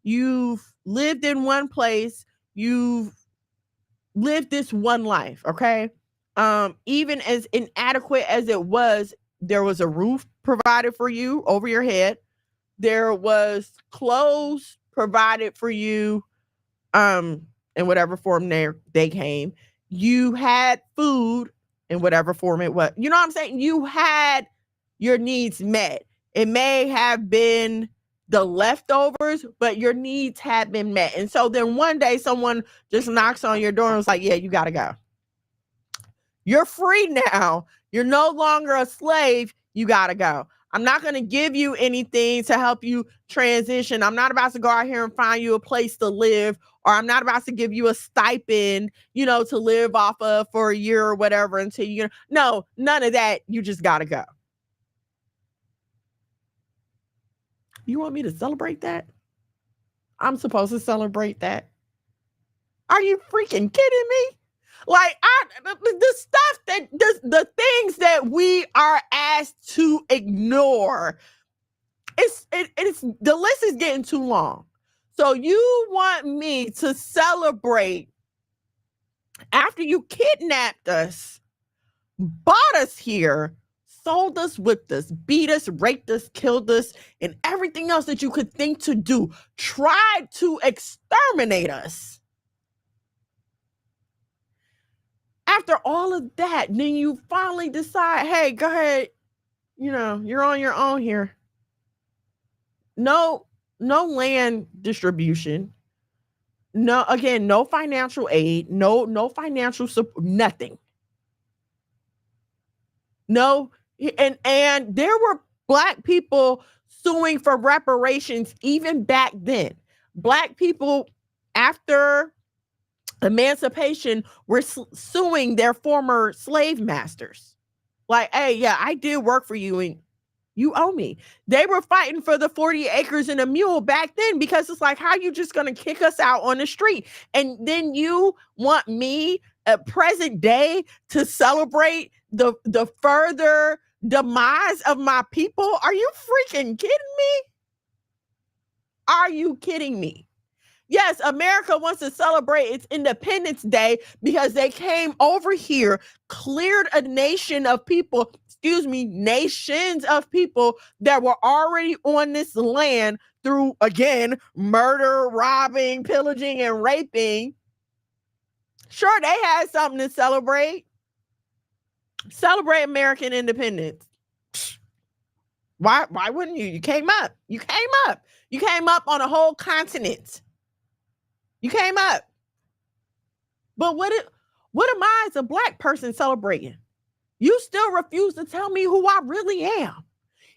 Speaker 3: you've lived in one place, you've lived this one life, okay? Even as inadequate as it was, there was a roof provided for you over your head. There was clothes provided for you, in whatever form they came. You had food in whatever form it was. You know what I'm saying? You had your needs met. It may have been the leftovers, but your needs have been met. And so then one day someone just knocks on your door and is like, yeah, you got to go. You're free now. You're no longer a slave. You got to go. I'm not going to give you anything to help you transition. I'm not about to go out here and find you a place to live, or I'm not about to give you a stipend, to live off of for a year or whatever until no, none of that. You just got to go. You want me to celebrate that? I'm supposed to celebrate that. Are you freaking kidding me? Like the stuff that the things that we are asked to ignore, it's the list is getting too long. So you want me to celebrate after you kidnapped us, bought us here, sold us, whipped us, beat us, raped us, killed us, and everything else that you could think to do, tried to exterminate us. After all of that, then you finally decide, hey, go ahead, you're on your own here. No land distribution. No financial aid, no financial support, nothing. No, and there were Black people suing for reparations even back then. Black people, after emancipation, were suing their former slave masters. Like, hey, yeah, I did work for you and you owe me. They were fighting for the 40 acres and a mule back then, because it's like, how you just going to kick us out on the street? And then you want me at present day to celebrate the further demise of my people? Are you freaking kidding me? Are you kidding me? Yes, America wants to celebrate its Independence Day because they came over here, cleared a nations of people that were already on this land through, again, murder, robbing, pillaging, and raping. Sure, they had something to celebrate. Celebrate American independence. Why wouldn't you? You came up. You came up on a whole continent. You came up. But what am I as a Black person celebrating? You still refuse to tell me who I really am.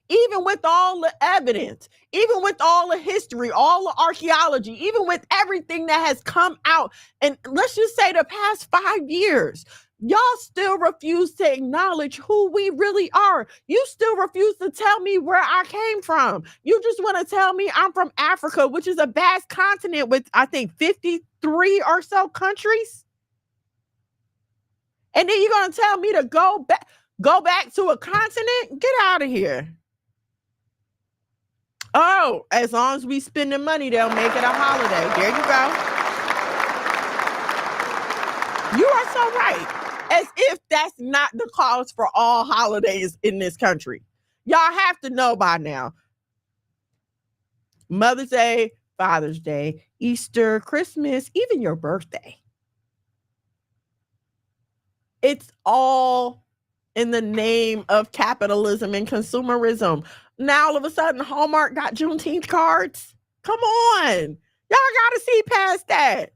Speaker 3: Even with all the evidence, even with all the history, all the archaeology, even with everything that has come out, and let's just say the past 5 years, y'all still refuse to acknowledge who we really are. You still refuse to tell me where I came from. You just want to tell me I'm from Africa, which is a vast continent with, I think, 53 or so countries. And then you're going to tell me to go back to a continent? Get out of here. Oh, as long as we spend the money, they'll make it a holiday. There you go. You are so right. As if that's not the cause for all holidays in this country. Y'all have to know by now. Mother's Day, Father's Day, Easter, Christmas, even your birthday. It's all in the name of capitalism and consumerism. Now, all of a sudden, Hallmark got Juneteenth cards. Come on. Y'all got to see past that.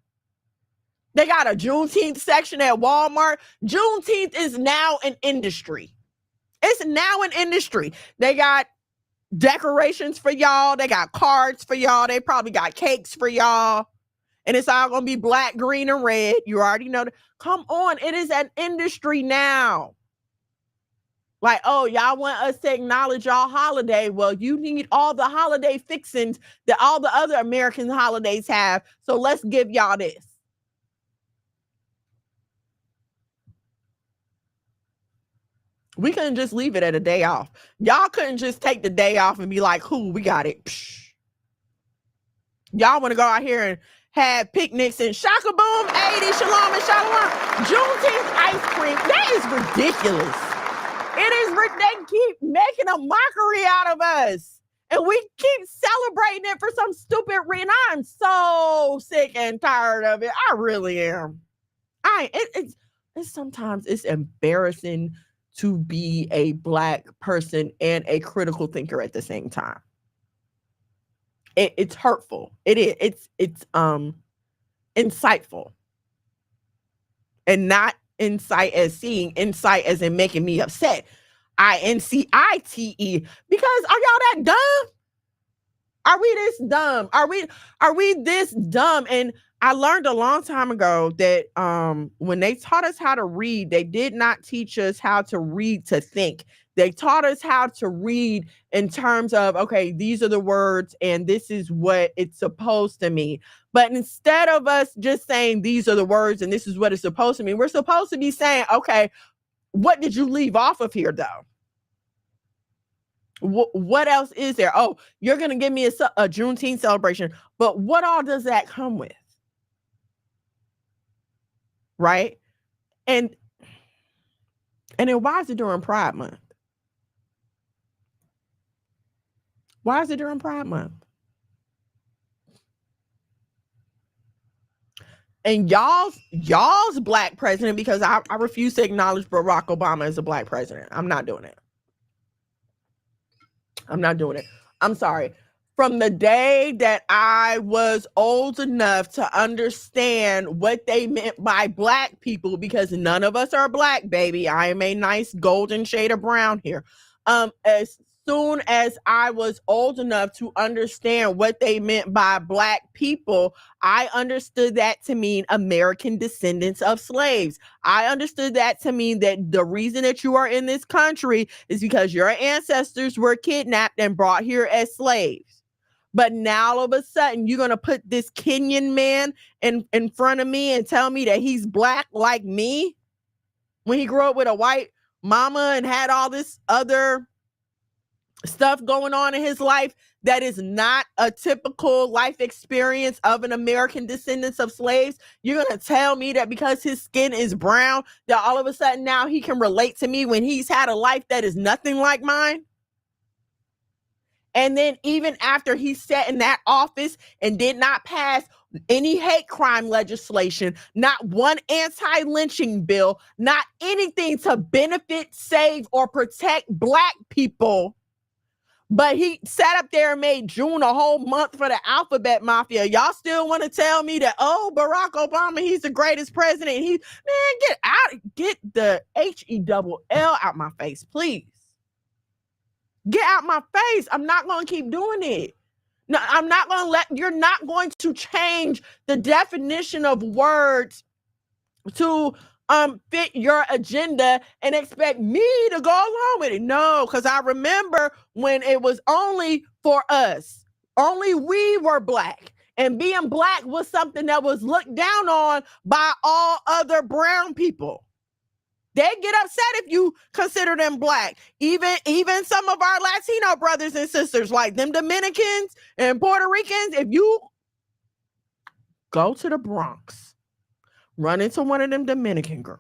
Speaker 3: They got a Juneteenth section at Walmart. Juneteenth is now an industry. It's now an industry. They got decorations for y'all. They got cards for y'all. They probably got cakes for y'all. And it's all going to be black, green, and red. You already know that. Come on. It is an industry now. Like, oh, y'all want us to acknowledge y'all holiday. Well, you need all the holiday fixings that all the other American holidays have. So let's give y'all this. We couldn't just leave it at a day off. Y'all couldn't just take the day off and be like, cool, we got it. Psh. Y'all want to go out here and have picnics and shaka boom, 80, shalom and shalom. Juneteenth ice cream. That is ridiculous. It is, they keep making a mockery out of us. And we keep celebrating it for some stupid reason. I'm so sick and tired of it. I really am. Sometimes it's embarrassing to be a Black person and a critical thinker at the same time. It's hurtful. It is. It's insightful. And not insight as seeing, insight as in making me upset. INCITE. Because are y'all that dumb? Are we this dumb? Are we this dumb? And I learned a long time ago that when they taught us how to read, they did not teach us how to read to think. They taught us how to read in terms of, okay, these are the words and this is what it's supposed to mean. But instead of us just saying these are the words and this is what it's supposed to mean, we're supposed to be saying, okay, what did you leave off of here though? What else is there? Oh, you're going to give me a Juneteenth celebration, but what all does that come with? Right? And then why is it during Pride Month? Why is it during Pride Month? And y'all's Black president, because I refuse to acknowledge Barack Obama as a Black president. I'm not doing it. I'm not doing it. I'm sorry. From the day that I was old enough to understand what they meant by Black people, because none of us are Black, baby. I am a nice golden shade of brown here. As soon as I was old enough to understand what they meant by Black people, I understood that to mean American descendants of slaves. I understood that to mean that the reason that you are in this country is because your ancestors were kidnapped and brought here as slaves. But now all of a sudden you're going to put this Kenyan man in front of me and tell me that he's Black like me when he grew up with a white mama and had all this other stuff going on in his life that is not a typical life experience of an American descendants of slaves. You're going to tell me that because his skin is brown, that all of a sudden now he can relate to me when he's had a life that is nothing like mine? And then even after he sat in that office and did not pass any hate crime legislation, not one anti-lynching bill, not anything to benefit, save, or protect Black people, but he sat up there and made June a whole month for the alphabet mafia. Y'all still want to tell me that, oh, Barack Obama, he's the greatest president. Get the HELL out my face, please. Get out my face. I'm not going to keep doing it. No, I'm not going to you're not going to change the definition of words to fit your agenda and expect me to go along with it. No, because I remember when it was only for us. Only we were Black. And being Black was something that was looked down on by all other brown people. They get upset if you consider them Black. Even some of our Latino brothers and sisters, like them Dominicans and Puerto Ricans, if you go to the Bronx, run into one of them Dominican girls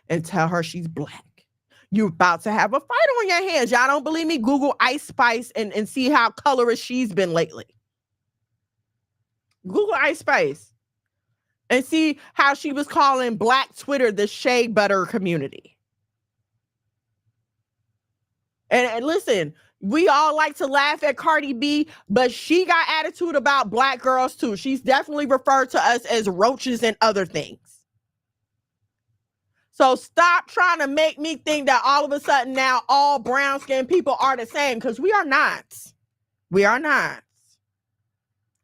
Speaker 3: and tell her she's Black, you're about to have a fight on your hands. Y'all don't believe me? Google Ice Spice and see how colorist she's been lately. Google Ice Spice and see how she was calling Black Twitter the shea butter community. And listen, we all like to laugh at Cardi B, but she got attitude about Black girls too. She's definitely referred to us as roaches and other things. So stop trying to make me think that all of a sudden now all brown skinned people are the same, because we are not. We are not.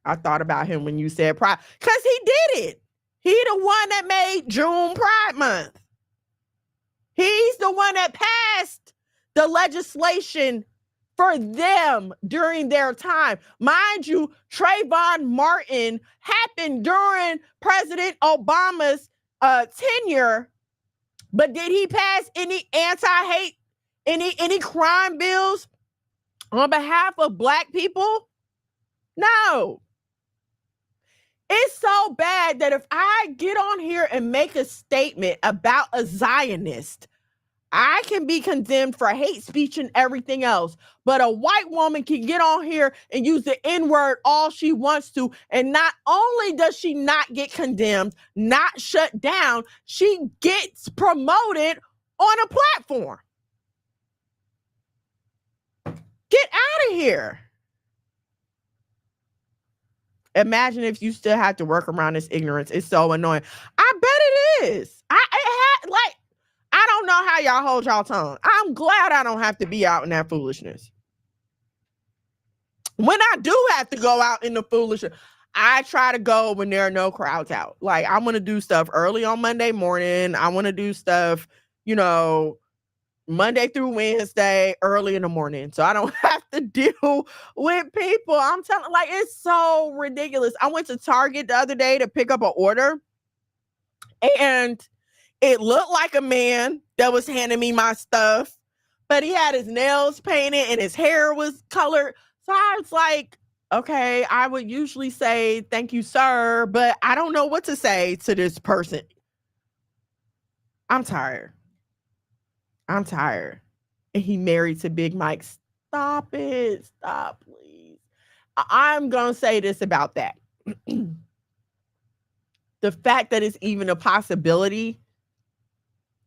Speaker 3: I thought about him when you said Pride, because he did it. He the one that made June Pride Month. He's the one that passed the legislation for them during their time. Mind you, Trayvon Martin happened during President Obama's tenure, but did he pass any anti-hate, any crime bills on behalf of Black people? No. It's so bad that if I get on here and make a statement about a Zionist, I can be condemned for hate speech and everything else. But a white woman can get on here and use the N-word all she wants to. And not only does she not get condemned, not shut down, she gets promoted on a platform. Get out of here. Imagine if you still had to work around this ignorance. It's so annoying. I bet it is. I don't know how y'all hold y'all tongue. I'm glad I don't have to be out in that foolishness. When I do have to go out in the foolishness, I try to go when there are no crowds out. Like, I want to do stuff early on Monday morning. I want to do stuff, Monday through Wednesday, early in the morning. So I don't have to deal with people. I'm telling, like, it's so ridiculous. I went to Target the other day to pick up an order, and it looked like a man that was handing me my stuff, but he had his nails painted and his hair was colored. So I was like, okay, I would usually say, thank you, sir, but I don't know what to say to this person. I'm tired. And he married to Big Mike. Stop it. Stop, please. I'm going to say this about that. The fact that it's even a possibility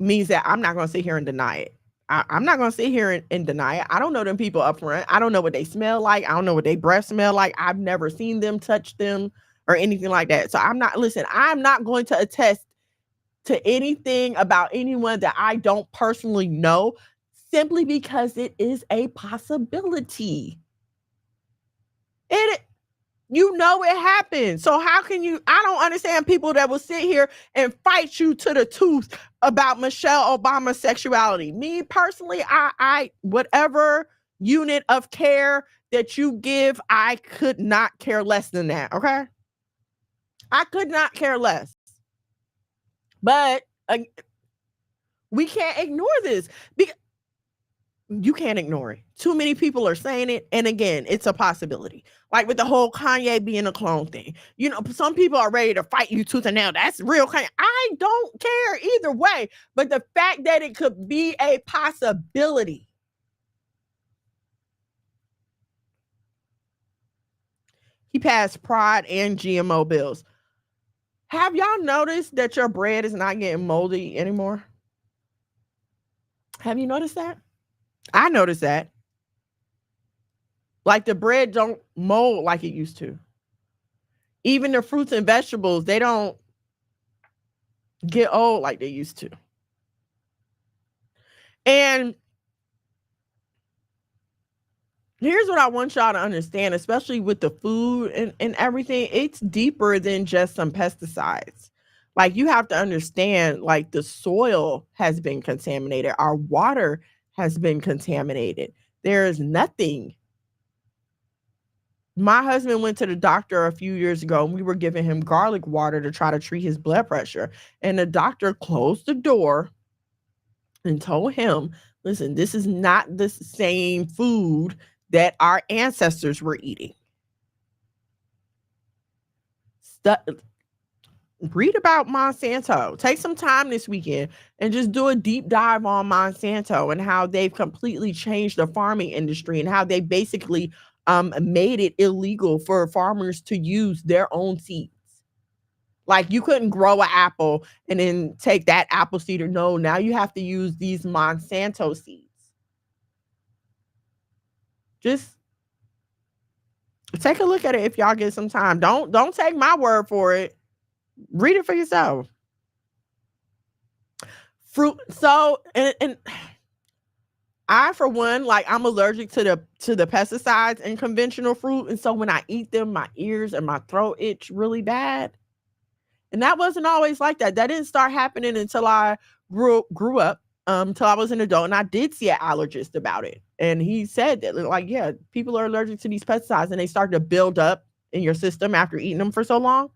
Speaker 3: means that I'm not going to sit here and deny it. I'm not going to sit here and deny it. I don't know them people up front. I don't know what they smell like. I don't know what their breath smell like. I've never seen them, touch them, or anything like that. So I'm not going to attest to anything about anyone that I don't personally know, simply because it is a possibility. It happens. So how can you? I don't understand people that will sit here and fight you to the tooth about Michelle Obama's sexuality. Me personally, I whatever unit of care that you give, I could not care less than that. Okay, I could not care less. But we can't ignore this. You can't ignore it. Too many people are saying it. And again, it's a possibility. Like with the whole Kanye being a clone thing. Some people are ready to fight you tooth and nail. That's real Kanye. I don't care either way. But the fact that it could be a possibility. He passed Pride and GMO bills. Have y'all noticed that your bread is not getting moldy anymore? Have you noticed that? I noticed that. Like the bread don't mold like it used to. Even the fruits and vegetables, they don't get old like they used to. And here's what I want y'all to understand, especially with the food and everything. It's deeper than just some pesticides. Like, you have to understand, like, the soil has been contaminated. Our water has been contaminated. There is nothing. My husband went to the doctor a few years ago, and we were giving him garlic water to try to treat his blood pressure. And the doctor closed the door and told him, listen, this is not the same food that our ancestors were eating. Read about Monsanto. Take some time this weekend and just do a deep dive on Monsanto and how they've completely changed the farming industry and how they basically made it illegal for farmers to use their own seeds. Like, you couldn't grow an apple and then take that apple seed. Or no, now you have to use these Monsanto seeds. Just take a look at it if y'all get some time. Don't take my word for it. Read it for yourself. Fruit. So, and I, for one, like, I'm allergic to the pesticides in conventional fruit. And so when I eat them, my ears and my throat itch really bad. And that wasn't always like that. That didn't start happening until I grew up, until I was an adult. And I did see an allergist about it. And he said that, like, yeah, people are allergic to these pesticides and they start to build up in your system after eating them for so long.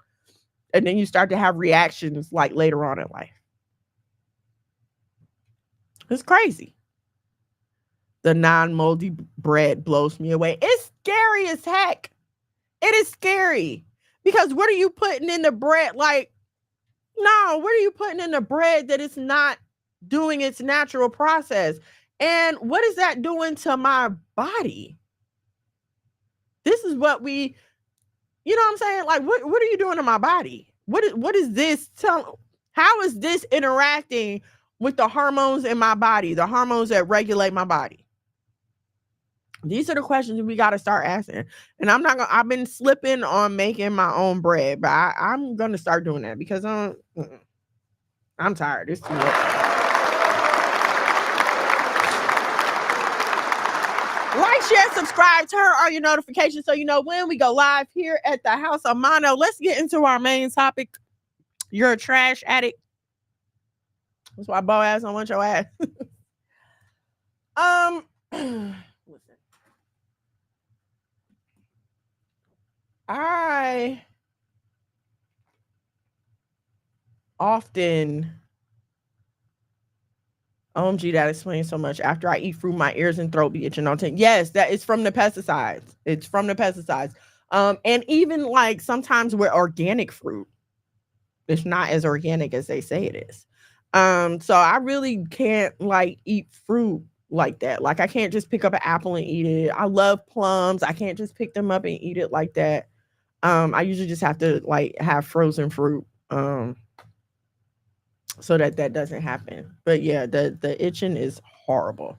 Speaker 3: And then you start to have reactions like later on in life. It's crazy. The non-moldy bread blows me away. It's scary as heck. It is scary. Because what are you putting in the bread? Like, no, what are you putting in the bread that it's not doing its natural process? And what is that doing to my body? This is what we, you know what I'm saying? Like, what are you doing to my body? What is this? How is this interacting with the hormones in my body, the hormones that regulate my body? These are the questions we got to start asking. And I've been slipping on making my own bread, but I'm going to start doing that because I'm tired. It's too much. Like, share, subscribe, turn on your notifications so you know when we go live here at the House of Mono. Let's get into our main topic. You're a trash addict. That's why Boaz don't want your ass. Listen. I often, OMG, that explains so much. After I eat fruit, my ears and throat be itching all the time. Yes, that is from the pesticides. It's from the pesticides. And even like sometimes with organic fruit, it's not as organic as they say it is. So I really can't like eat fruit like that. Like I can't just pick up an apple and eat it. I love plums. I can't just pick them up and eat it like that. I usually just have to like have frozen fruit. So that doesn't happen. But yeah, the itching is horrible.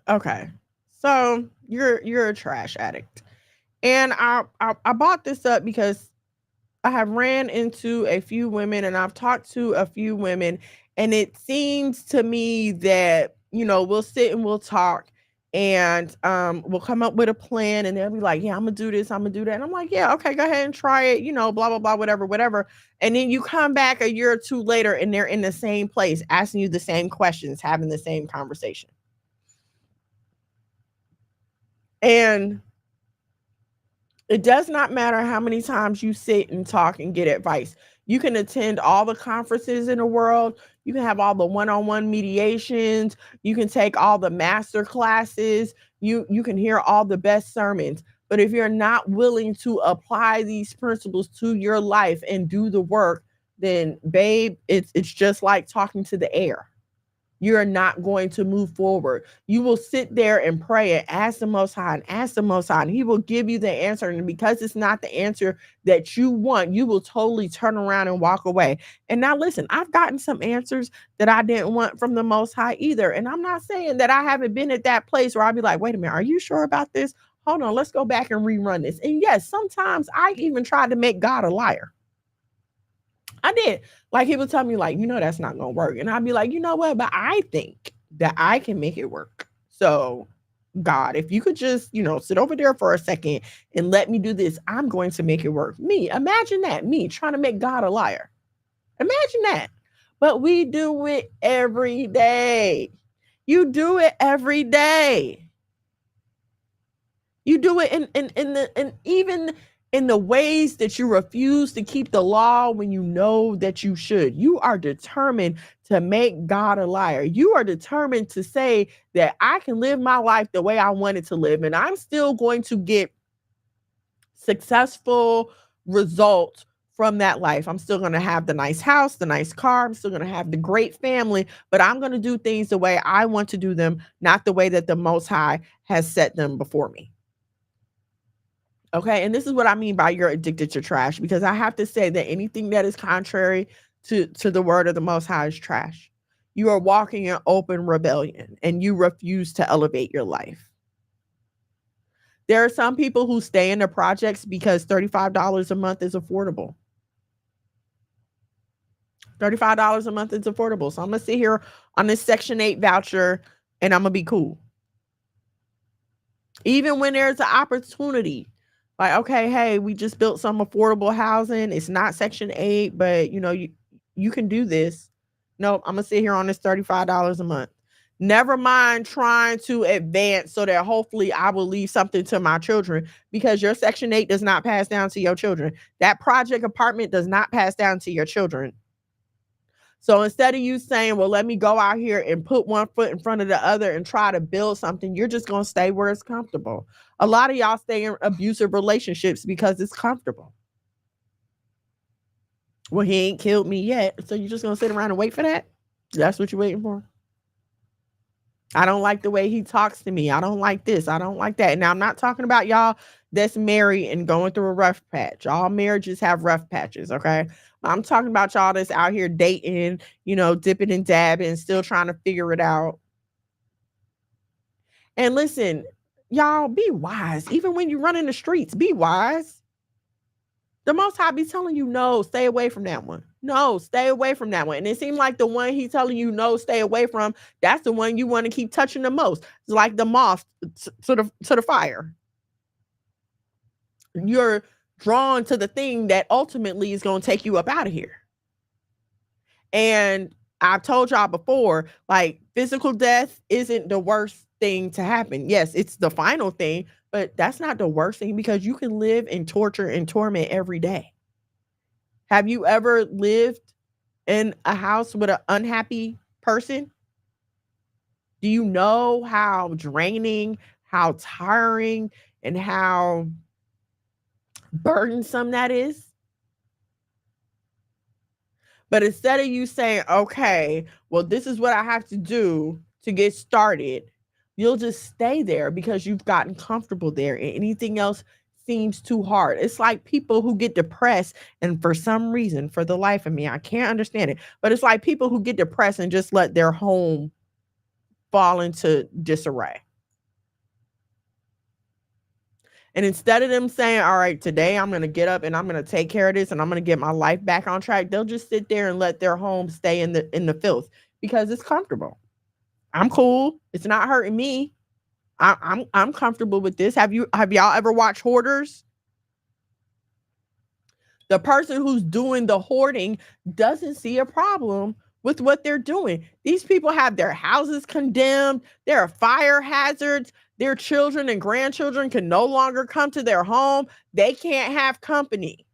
Speaker 3: Okay. So you're a trash addict. And I brought this up because I have ran into a few women and I've talked to a few women, and it seems to me that, we'll sit and we'll talk and we'll come up with a plan and they'll be like, yeah, I'm gonna do this, I'm gonna do that. And I'm like, yeah, okay, go ahead and try it, blah, blah, blah, whatever. And then you come back a year or two later and they're in the same place, asking you the same questions, having the same conversation. And it does not matter how many times you sit and talk and get advice. You can attend all the conferences in the world. You can have all the one-on-one mediations. You can take all the master classes. You can hear all the best sermons. But if you're not willing to apply these principles to your life and do the work, then babe, it's just like talking to the air. You're not going to move forward. You will sit there and pray and ask the Most High and He will give you the answer. And because it's not the answer that you want, you will totally turn around and walk away. And now listen, I've gotten some answers that I didn't want from the Most High either. And I'm not saying that I haven't been at that place where I'll be like, wait a minute, are you sure about this? Hold on, let's go back and rerun this. And yes, sometimes I even tried to make God a liar. I did. Like he would tell me like, that's not going to work. And I'd be like, you know what? But I think that I can make it work. So God, if you could just, sit over there for a second and let me do this, I'm going to make it work. Imagine that, me trying to make God a liar. Imagine that. But we do it every day. You do it every day. You do it in even in the ways that you refuse to keep the law when you know that you should. You are determined to make God a liar. You are determined to say that I can live my life the way I want it to live, and I'm still going to get successful results from that life. I'm still going to have the nice house, the nice car. I'm still going to have the great family, but I'm going to do things the way I want to do them, not the way that the Most High has set them before me. Okay. And this is what I mean by you're addicted to trash, because I have to say that anything that is contrary to the word of the Most High is trash. You are walking in open rebellion and you refuse to elevate your life. There are some people who stay in the projects because $35 a month is affordable. $35 a month is affordable. So I'm going to sit here on this Section 8 voucher and I'm going to be cool. Even when there's an opportunity. Like, okay, hey, we just built some affordable housing. It's not Section 8, but you can do this. No, I'm gonna sit here on this $35 a month. Never mind trying to advance so that hopefully I will leave something to my children, because your Section 8 does not pass down to your children. That project apartment does not pass down to your children. So instead of you saying, well, let me go out here and put one foot in front of the other and try to build something, you're just going to stay where it's comfortable. A lot of y'all stay in abusive relationships because it's comfortable. Well, he ain't killed me yet. So you're just going to sit around and wait for that? That's what you're waiting for? I don't like the way he talks to me. I don't like this. I don't like that. Now, I'm not talking about y'all that's married and going through a rough patch. All marriages have rough patches, okay? I'm talking about y'all that's out here dating, dipping and dabbing, still trying to figure it out. And listen, y'all, be wise. Even when you run in the streets, be wise. The Most High be telling you, no, stay away from that one. No, stay away from that one. And it seems like the one he's telling you, no, stay away from, that's the one you want to keep touching the most. It's like the moth to the fire. You're drawn to the thing that ultimately is going to take you up out of here. And I've told y'all before, like, physical death isn't the worst thing to happen. Yes, it's the final thing, but that's not the worst thing, because you can live in torture and torment every day. Have you ever lived in a house with an unhappy person? Do you know how draining, how tiring, and how burdensome that is? But instead of you saying, okay, well, this is what I have to do to get started, you'll just stay there because you've gotten comfortable there, and anything else seems too hard. It's like people who get depressed, and for some reason, for the life of me, I can't understand it, but it's like people who get depressed and just let their home fall into disarray. And instead of them saying, all right, today I'm going to get up and I'm going to take care of this and I'm going to get my life back on track, they'll just sit there and let their home stay in the filth because it's comfortable. I'm cool. It's not hurting me. I'm comfortable with this. Have y'all ever watched Hoarders? The person who's doing the hoarding doesn't see a problem with what they're doing. These people have their houses condemned. There are fire hazards. Their children and grandchildren can no longer come to their home. They can't have company.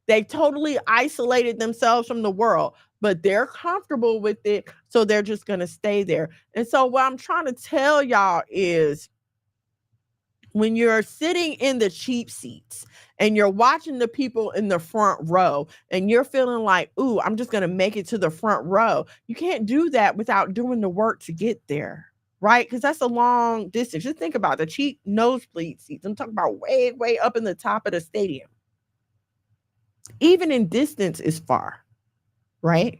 Speaker 3: They totally isolated themselves from the world, but they're comfortable with it, so they're just going to stay there. And so what I'm trying to tell y'all is, when you're sitting in the cheap seats and you're watching the people in the front row and you're feeling like, ooh, I'm just going to make it to the front row, you can't do that without doing the work to get there. Right? Because that's a long distance. Just think about the cheap nosebleed seats. I'm talking about way, way up in the top of the stadium. Even in distance is far, right?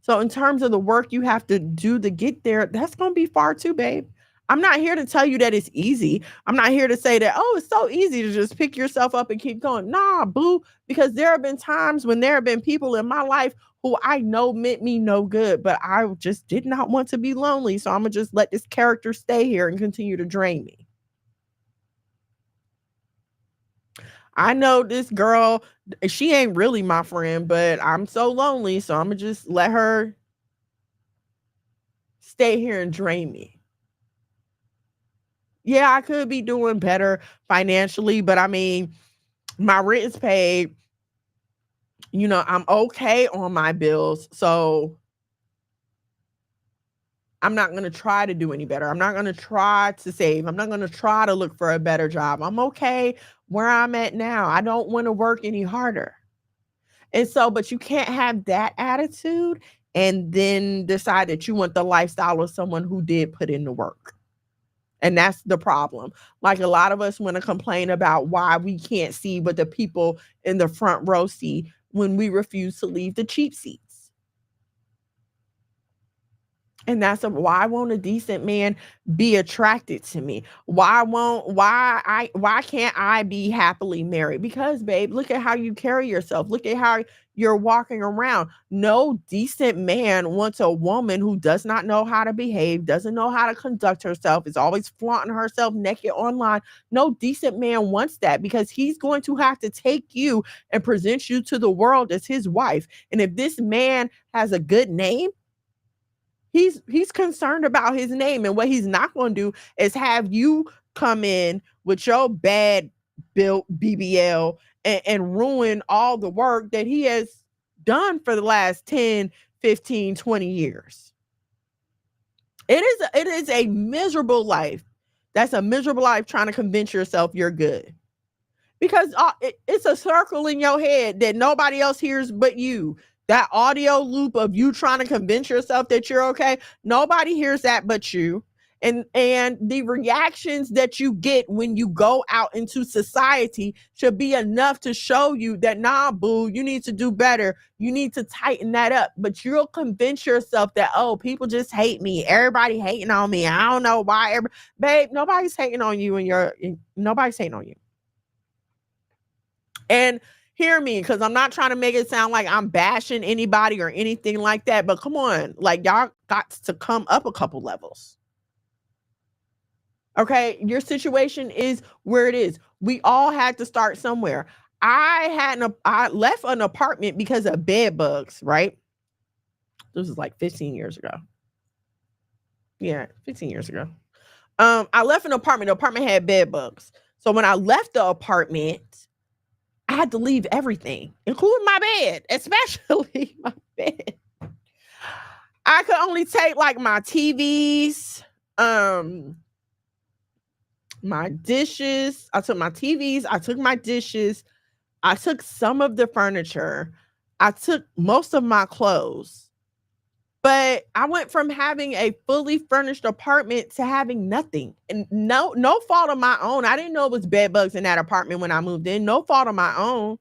Speaker 3: So in terms of the work you have to do to get there, that's going to be far too, babe. I'm not here to tell you that it's easy. I'm not here to say that, oh, it's so easy to just pick yourself up and keep going. Nah, boo, because there have been times when there have been people in my life who I know meant me no good, but I just did not want to be lonely. So I'm going to just let this character stay here and continue to drain me. I know this girl, she ain't really my friend, but I'm so lonely. So I'm going to just let her stay here and drain me. Yeah, I could be doing better financially, but I mean, my rent is paid. I'm okay on my bills. So I'm not going to try to do any better. I'm not going to try to save. I'm not going to try to look for a better job. I'm okay where I'm at now. I don't want to work any harder. And so, but you can't have that attitude and then decide that you want the lifestyle of someone who did put in the work. And that's the problem. Like, a lot of us want to complain about why we can't see what the people in the front row see when we refuse to leave the cheap seats. And that's why won't a decent man be attracted to me? Why can't I be happily married? Because, babe, look at how you carry yourself. Look at how you're walking around. No decent man wants a woman who does not know how to behave, doesn't know how to conduct herself, is always flaunting herself naked online. No decent man wants that, because he's going to have to take you and present you to the world as his wife. And if this man has a good name, he's concerned about his name, and what he's not going to do is have you come in with your bad built BBL and ruin all the work that he has done for the last 10, 15, 20 years. It is a miserable life. That's a miserable life trying to convince yourself you're good. Because it's a circle in your head that nobody else hears but you. That audio loop of you trying to convince yourself that you're okay, nobody hears that but you. And the reactions that you get when you go out into society should be enough to show you that, nah, boo, you need to do better. You need to tighten that up. But you'll convince yourself that, oh, people just hate me. Everybody hating on me. I don't know why. Babe, nobody's hating on you, and nobody's hating on you. And hear me, because I'm not trying to make it sound like I'm bashing anybody or anything like that. But come on, like, y'all got to come up a couple levels. Okay, your situation is where it is. We all had to start somewhere. I left an apartment because of bed bugs, right? This was like 15 years ago. Yeah, 15 years ago. I left an apartment. The apartment had bed bugs. So when I left the apartment, I had to leave everything, including my bed, especially my bed. I could only take like my TVs, my dishes. I took my TVs. I took my dishes. I took some of the furniture. I took most of my clothes. But I went from having a fully furnished apartment to having nothing. And no fault of my own. I didn't know it was bed bugs in that apartment when I moved in. No fault of my own.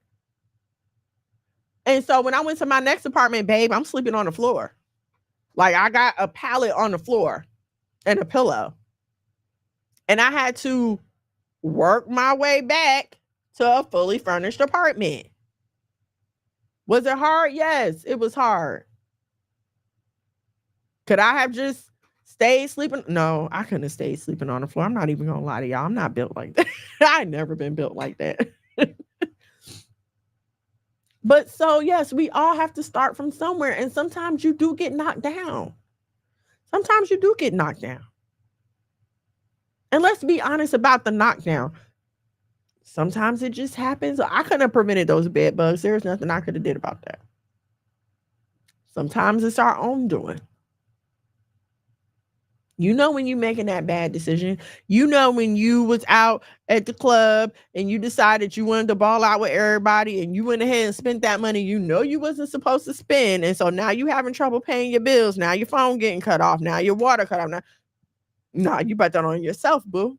Speaker 3: And so when I went to my next apartment, babe, I'm sleeping on the floor. Like, I got a pallet on the floor and a pillow. And I had to work my way back to a fully furnished apartment. Was it hard? Yes, it was hard. Could I have just stayed sleeping? No, I couldn't have stayed sleeping on the floor. I'm not even gonna lie to y'all. I'm not built like that. I never been built like that. But so, yes, we all have to start from somewhere. And sometimes you do get knocked down. Sometimes you do get knocked down. And let's be honest about the knockdown. Sometimes it just happens. I couldn't have prevented those bed bugs. There's nothing I could have did about that. Sometimes it's our own doing. You know when you're making that bad decision. You know when you was out at the club and you decided you wanted to ball out with everybody and you went ahead and spent that money you know you wasn't supposed to spend. And so now you having trouble paying your bills. Now your phone getting cut off. Now your water cut off. Nah, you bet that on yourself, boo.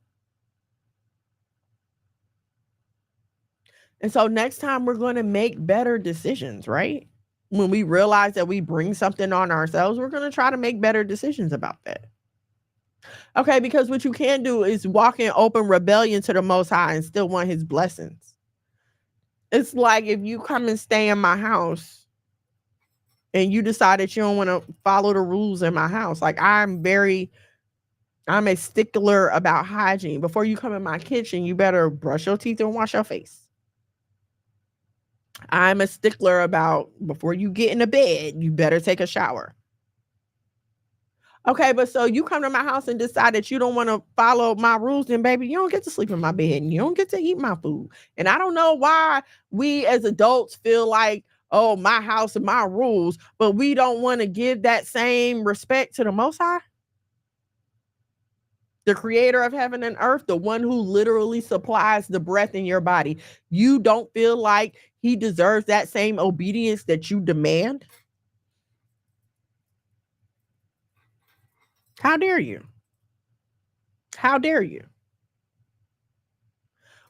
Speaker 3: And so next time we're going to make better decisions, right? When we realize that we bring something on ourselves, we're going to try to make better decisions about that. Okay, because what you can't do is walk in open rebellion to the Most High and still want his blessings. It's like if you come and stay in my house and you decide that you don't want to follow the rules in my house. Like, I'm a stickler about hygiene. Before you come in my kitchen, you better brush your teeth and wash your face. I'm a stickler about before you get in the bed, you better take a shower. Okay, but so you come to my house and decide that you don't want to follow my rules, then baby, you don't get to sleep in my bed and you don't get to eat my food. And I don't know why we as adults feel like, oh, my house and my rules, but we don't want to give that same respect to the Most High. The creator of heaven and earth, the one who literally supplies the breath in your body. You don't feel like he deserves that same obedience that you demand? How dare you? How dare you?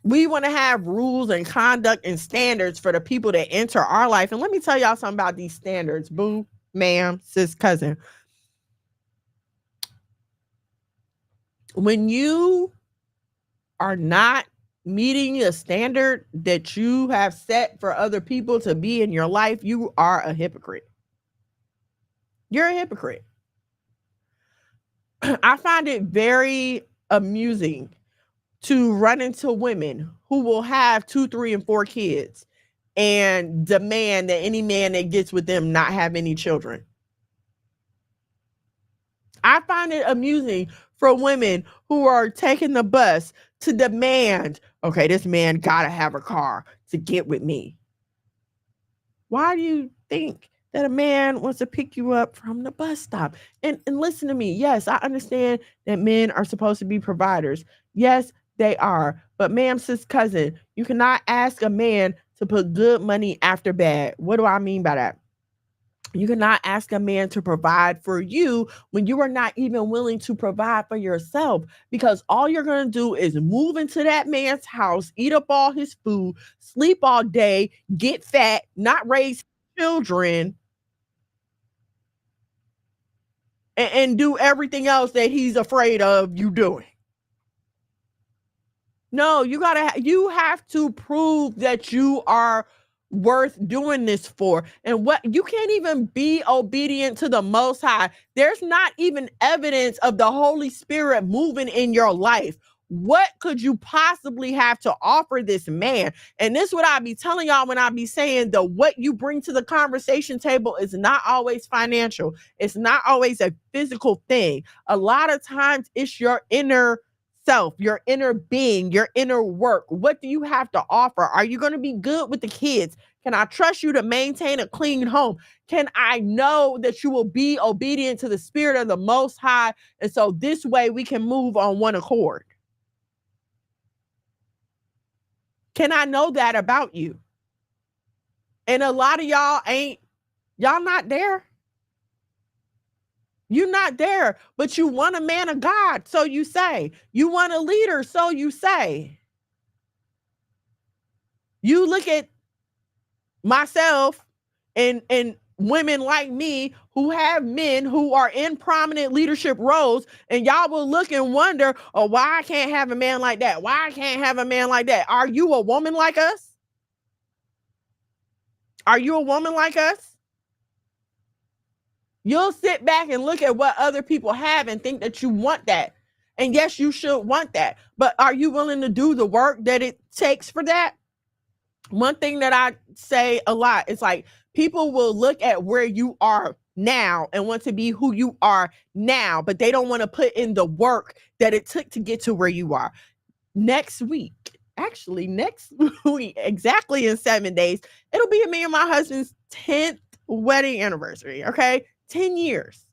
Speaker 3: We want to have rules and conduct and standards for the people that enter our life. And let me tell y'all something about these standards, boo, ma'am, sis, cousin. When you are not meeting a standard that you have set for other people to be in your life, you are a hypocrite. You're a hypocrite. I find it very amusing to run into women who will have 2, 3, and 4 kids and demand that any man that gets with them not have any children. I find it amusing for women who are taking the bus to demand, okay, this man gotta have a car to get with me. Why do you think that a man wants to pick you up from the bus stop? And listen to me. Yes, I understand that men are supposed to be providers. Yes, they are. But ma'am, sis, cousin, you cannot ask a man to put good money after bad. What do I mean by that? You cannot ask a man to provide for you when you are not even willing to provide for yourself, because all you're going to do is move into that man's house, eat up all his food, sleep all day, get fat, not raise children, and do everything else that he's afraid of you doing. No, you have to prove that you are worth doing this for. And what you can't even be obedient to the Most High. There's not even evidence of the Holy Spirit moving in your life. What could you possibly have to offer this man? And this is what I be telling y'all when I be saying that what you bring to the conversation table is not always financial. It's not always a physical thing. A lot of times it's your inner self, your inner being, your inner work. What do you have to offer? Are you going to be good with the kids? Can I trust you to maintain a clean home? Can I know that you will be obedient to the Spirit of the Most High? And so this way we can move on one accord. Can I know that about you? And a lot of y'all not there. You're not there, but you want a man of God, so you say. You want a leader, so you say. You look at myself and women like me who have men who are in prominent leadership roles, and y'all will look and wonder, oh, why I can't have a man like that? Why I can't have a man like that? Are you a woman like us? Are you a woman like us? You'll sit back and look at what other people have and think that you want that. And yes, you should want that. But are you willing to do the work that it takes for that? One thing that I say a lot is like, people will look at where you are now and want to be who you are now, but they don't want to put in the work that it took to get to where you are. Next week, exactly in 7 days, it'll be me and my husband's 10th wedding anniversary. Okay. 10 years.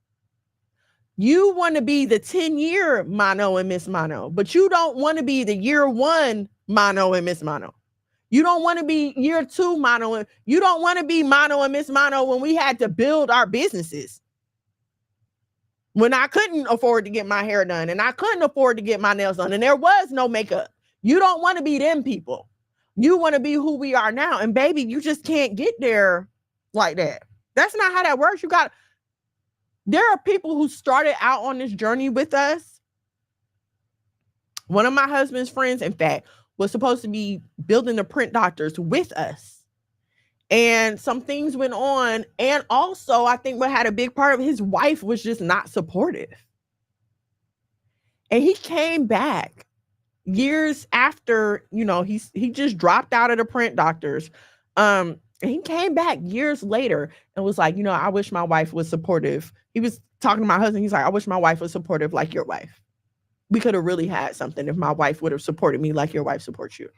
Speaker 3: You want to be the 10-year Mono and Miss Mono, but you don't want to be the year 1 Mono and Miss Mono. You don't want to be year 2 Mono. You don't want to be Mono and Miss Mono when we had to build our businesses. When I couldn't afford to get my hair done and I couldn't afford to get my nails done and there was no makeup. You don't want to be them people. You want to be who we are now. And baby, you just can't get there like that. That's not how that works. There are people who started out on this journey with us. One of my husband's friends, in fact, was supposed to be building the print doctors with us. And some things went on. And also, I think what had a big part of his wife was just not supportive. And he came back years after, he just dropped out of the print doctors. And he came back years later and was like, I wish my wife was supportive. He was talking to my husband. He's like, I wish my wife was supportive like your wife. We could have really had something if my wife would have supported me like your wife supports you.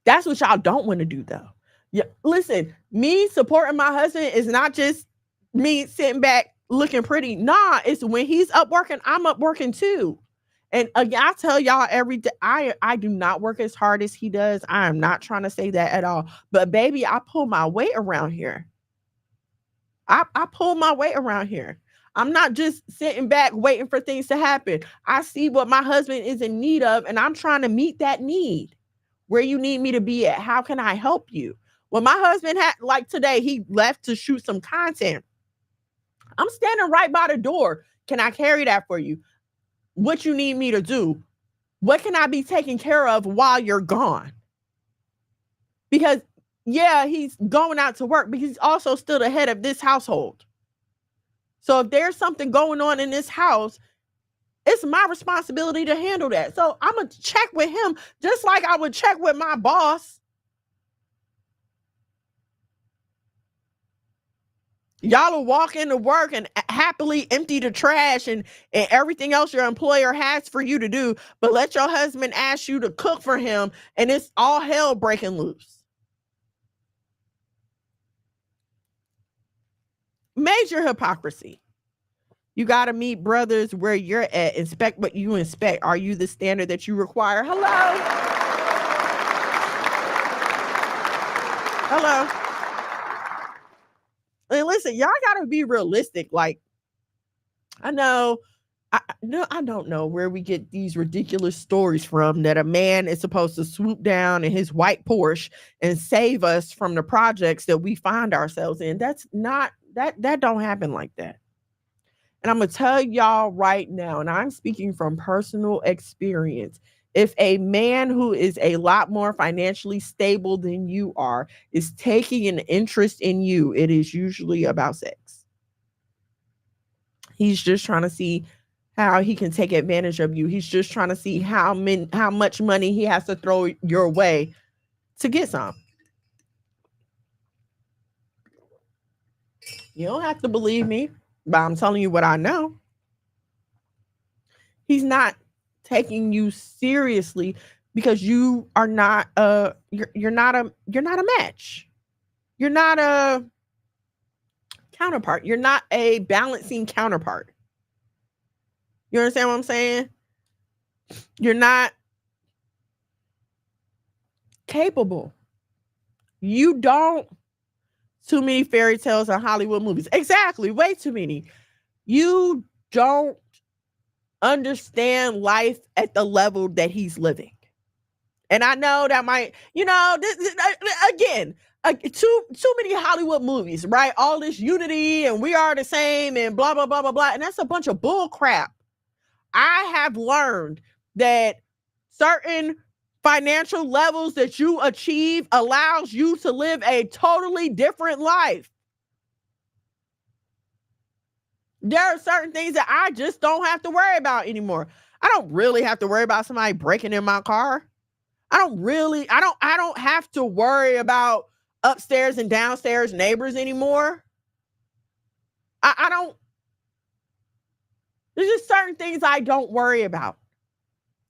Speaker 3: That's what y'all don't want to do, though. Yeah, listen, me supporting my husband is not just me sitting back looking pretty. Nah, it's when he's up working, I'm up working too. And again, I tell y'all every day, I do not work as hard as he does. I am not trying to say that at all. But baby, I pull my weight around here. I pull my weight around here. I'm not just sitting back waiting for things to happen. I see what my husband is in need of, and I'm trying to meet that need. Where you need me to be at? How can I help you? Well, my husband had, like today, he left to shoot some content. I'm standing right by the door. Can I carry that for you? What you need me to do? What can I be taking care of while you're gone? Because, yeah, he's going out to work, but he's also still the head of this household. So if there's something going on in this house, it's my responsibility to handle that. So I'm going to check with him just like I would check with my boss. Y'all will walk into work and happily empty the trash and everything else your employer has for you to do, but let your husband ask you to cook for him and it's all hell breaking loose. Major hypocrisy. You got to meet brothers where you're at. Inspect what you inspect. Are you the standard that you require? Hello? Hello? And listen, y'all gotta be realistic. Like, I don't know where we get these ridiculous stories from that a man is supposed to swoop down in his white Porsche and save us from the projects that we find ourselves in. That's not that don't happen like that. And I'm gonna tell y'all right now, and I'm speaking from personal experience. If a man who is a lot more financially stable than you are is taking an interest in you, it is usually about sex. He's just trying to see how he can take advantage of you. He's just trying to see how much money he has to throw your way to get some. You don't have to believe me, but I'm telling you what I know. He's not taking you seriously because you are not you're not a match. You're not a counterpart. You're not a balancing counterpart. You understand what I'm saying? You're not capable. You don't. Too many fairy tales and Hollywood movies. Exactly. Way too many. You don't understand life at the level that he's living. And I know that might, again, too many Hollywood movies, right? All this unity and we are the same and blah, blah, blah, blah, blah. And that's a bunch of bull crap. I have learned that certain financial levels that you achieve allows you to live a totally different life. There are certain things that I just don't have to worry about anymore. I don't really have to worry about somebody breaking in my car. I don't have to worry about upstairs and downstairs neighbors anymore. I don't. There's just certain things I don't worry about.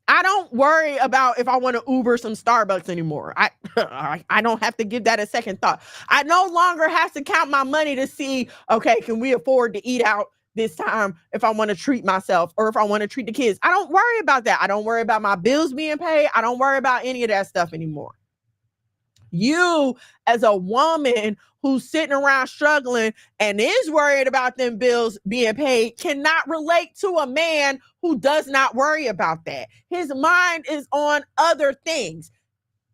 Speaker 3: I don't worry about if I want to Uber some Starbucks anymore. I don't have to give that a second thought. I no longer have to count my money to see, okay, can we afford to eat out this time if I want to treat myself or if I want to treat the kids? I don't worry about that. I don't worry about my bills being paid. I don't worry about any of that stuff anymore. You, as a woman who's sitting around struggling and is worried about them bills being paid, cannot relate to a man who does not worry about that. His mind is on other things.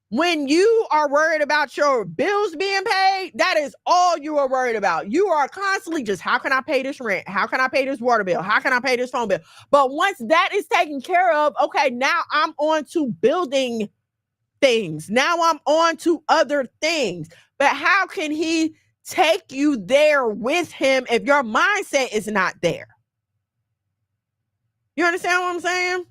Speaker 3: When you are worried about your bills being paid, that is all you are worried about. You are constantly just, how can I pay this rent? How can I pay this water bill? How can I pay this phone bill? But once that is taken care of, okay, now I'm on to building things. Now I'm on to other things. But how can he take you there with him if your mindset is not there? You understand what I'm saying?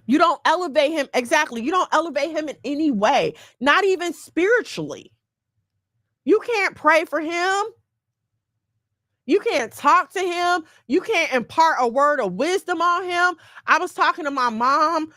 Speaker 3: You don't elevate him. Exactly. You don't elevate him in any way, not even spiritually. You can't pray for him. You can't talk to him. You can't impart a word of wisdom on him. I was talking to my mom,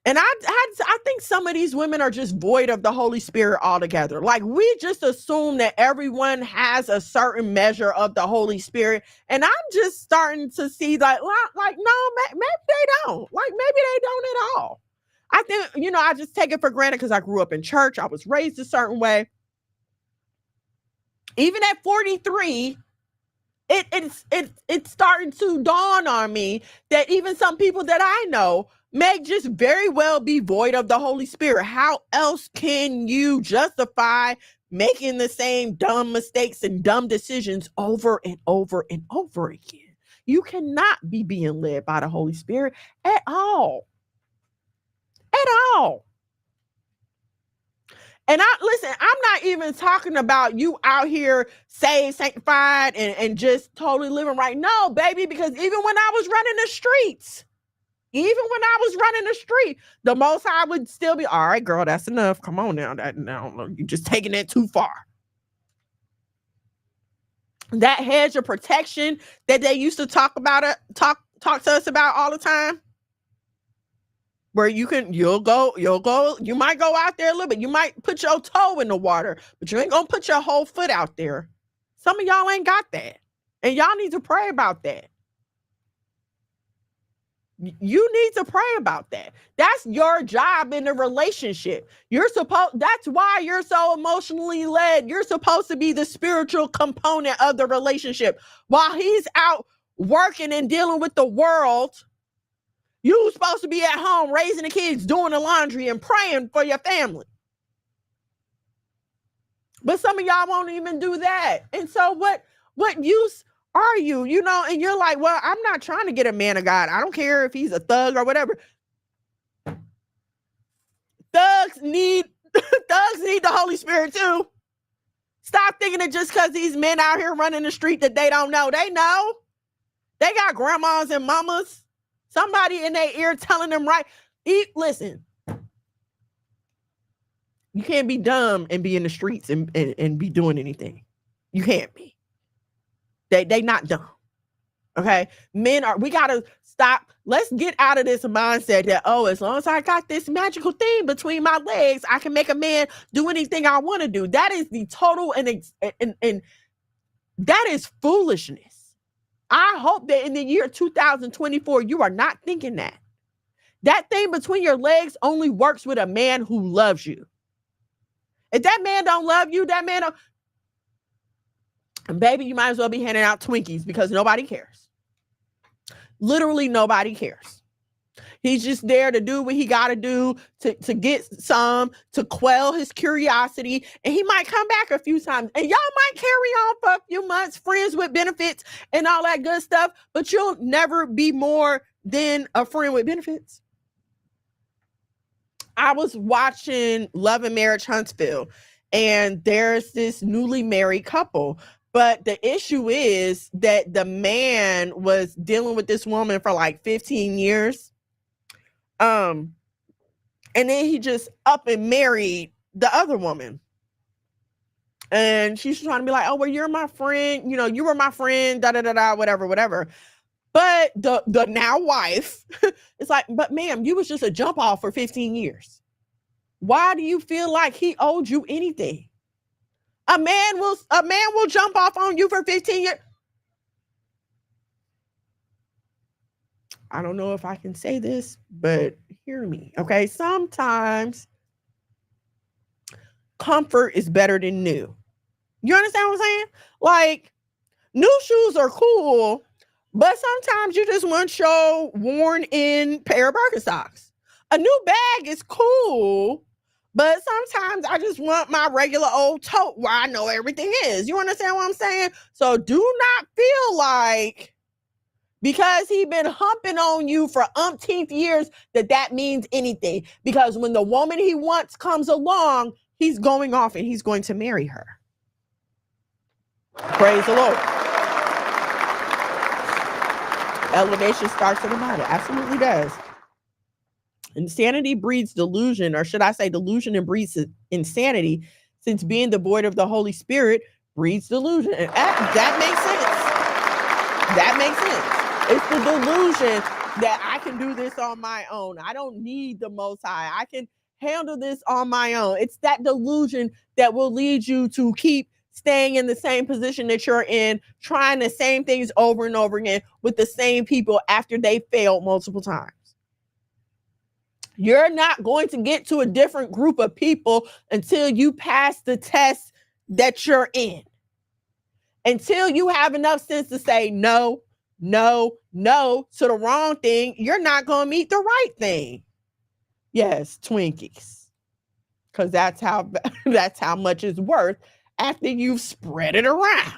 Speaker 3: and I think some of these women are just void of the Holy Spirit altogether. Like, we just assume that everyone has a certain measure of the Holy Spirit. And I'm just starting to see no, maybe they don't. Like, maybe they don't at all. I think, I just take it for granted because I grew up in church. I was raised a certain way. Even at 43, it's starting to dawn on me that even some people that I know may just very well be void of the Holy Spirit. How else can you justify making the same dumb mistakes and dumb decisions over and over and over again? You cannot be being led by the Holy Spirit at all. At all. And I'm not even talking about you out here saved, sanctified, and just totally living right. No, baby, because even when I was running the streets, the Most High would still be, all right, girl, that's enough. Come on now. You're just taking it too far. That hedge of protection that they used to talk to us about all the time, where you might go out there a little bit. You might put your toe in the water, but you ain't gonna put your whole foot out there. Some of y'all ain't got that. And y'all need to pray about that. You need to pray about that. That's your job in a relationship. That's why you're so emotionally led. You're supposed to be the spiritual component of the relationship. While he's out working and dealing with the world, you're supposed to be at home raising the kids, doing the laundry, and praying for your family. But some of y'all won't even do that. And so what use are you? You know, and you're like, well, I'm not trying to get a man of God. I don't care if he's a thug or whatever. Thugs need the Holy Spirit too. Stop thinking that just because these men out here running the street that they don't know. They know. They got grandmas and mamas. Somebody in their ear telling them right. Listen. You can't be dumb and be in the streets and be doing anything. You can't be. They not dumb. Okay? We gotta stop. Let's get out of this mindset that, oh, as long as I got this magical thing between my legs, I can make a man do anything I want to do. That is the total and that is foolishness. I hope that in the year 2024, you are not thinking that. That thing between your legs only works with a man who loves you. If that man don't love you, that man don't. And baby, you might as well be handing out Twinkies because nobody cares. Literally nobody cares. He's just there to do what he got to do to get some, to quell his curiosity. And he might come back a few times. And y'all might carry on for a few months, friends with benefits and all that good stuff. But you'll never be more than a friend with benefits. I was watching Love and Marriage Huntsville, and there's this newly married couple. But the issue is that the man was dealing with this woman for like 15 years. And then he just up and married the other woman. And she's trying to be like, oh, well, you're my friend. You know, you were my friend, whatever. But the now wife is like, but ma'am, you was just a jump off for 15 years. Why do you feel like he owed you anything? A man will jump off on you for 15 years. I don't know if I can say this, but hear me. Okay. Sometimes comfort is better than new. You understand what I'm saying? Like, new shoes are cool, but sometimes you just want your worn in pair of Birkenstocks. A new bag is cool, but sometimes I just want my regular old tote where I know everything is. You understand what I'm saying? So do not feel like because he been humping on you for umpteenth years that means anything. Because when the woman he wants comes along, he's going off and he's going to marry her. Praise the Lord. Elevation starts at the bottom. Absolutely does. Insanity breeds delusion, or should I say delusion and breeds insanity, since being devoid of the Holy Spirit breeds delusion. And that makes sense. That makes sense. It's the delusion that I can do this on my own. I don't need the Most High. I can handle this on my own. It's that delusion that will lead you to keep staying in the same position that you're in, trying the same things over and over again with the same people after they failed multiple times. You're not going to get to a different group of people until you pass the test that you're in. Until you have enough sense to say no to the wrong thing, you're not going to meet the right thing. Yes, Twinkies. Because that's how much it's worth after you've spread it around.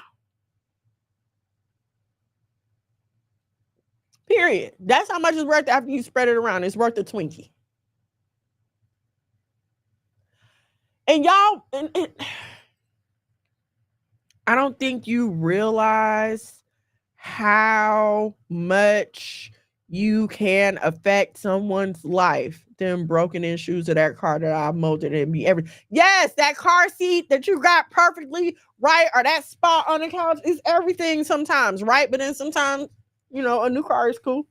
Speaker 3: Period. That's how much it's worth after you spread it around. It's worth a Twinkie. And y'all, I don't think you realize how much you can affect someone's life. Them broken in shoes of that car that I molded and be everything. Yes, that car seat that you got perfectly right, or that spot on the couch is everything sometimes, right? But then sometimes, you know, a new car is cool.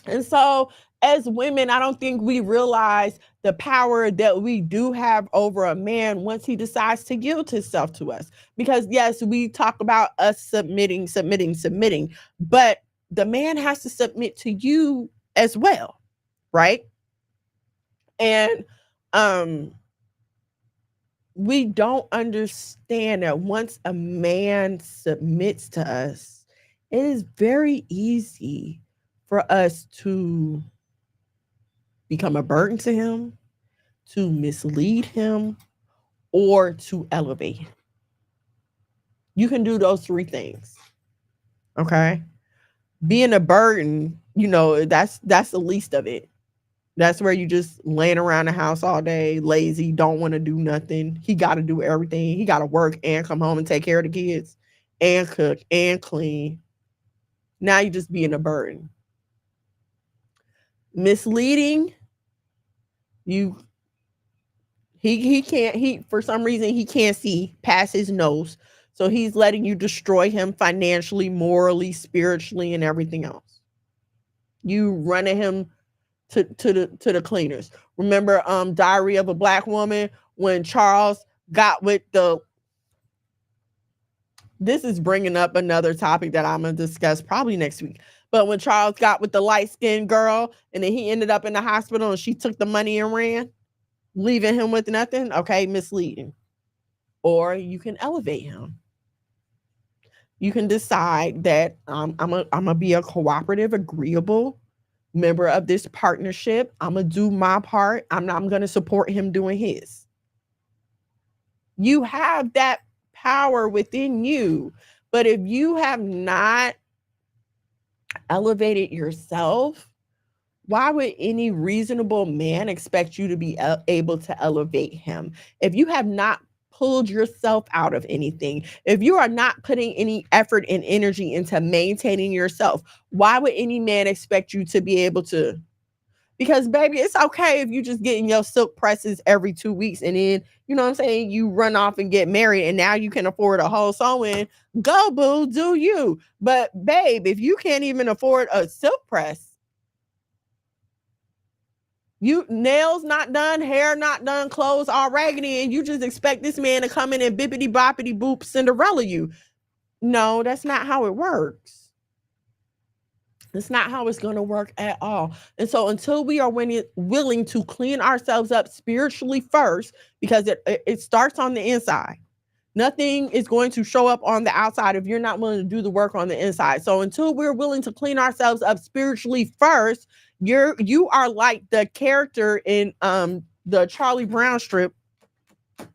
Speaker 3: And so as women, I don't think we realize the power that we do have over a man once he decides to yield himself to us. Because yes, we talk about us submitting, but the man has to submit to you as well, right? And we don't understand that once a man submits to us, it is very easy for us to become a burden to him, to mislead him, or to elevate him. You can do those three things. Okay? Being a burden, that's the least of it. That's where you just laying around the house all day, lazy, don't want to do nothing. He got to do everything. He got to work and come home and take care of the kids and cook and clean. Now you just being a burden. Misleading, he can't, for some reason he can't see past his nose. So he's letting you destroy him financially, morally, spiritually, and everything else. You running him to the cleaners. Remember Diary of a Black Woman, when Charles got with this is bringing up another topic that I'm going to discuss probably next week. But when Charles got with the light-skinned girl and then he ended up in the hospital and she took the money and ran, leaving him with nothing, okay, misleading. Or you can elevate him. You can decide that I'm going to be a cooperative, agreeable member of this partnership. I'm going to do my part. I'm going to support him doing his. You have that power within you. But if you have not elevated yourself, why would any reasonable man expect you to be able to elevate him? If you have not pulled yourself out of anything, if you are not putting any effort and energy into maintaining yourself, why would any man expect you to be able to? Because baby, it's okay if you just getting your silk presses every 2 weeks and then, you know what I'm saying, you run off and get married and now you can afford a whole sewing. Go boo, do you. But babe, if you can't even afford a silk press, you nails not done, hair not done, clothes all raggedy, and you just expect this man to come in and bippity boppity boop Cinderella you. No, that's not how it works. It's not how it's going to work at all. And so until we are willing to clean ourselves up spiritually first, because it starts on the inside. Nothing is going to show up on the outside if you're not willing to do the work on the inside. So until we're willing to clean ourselves up spiritually first, you are like the character in the Charlie Brown strip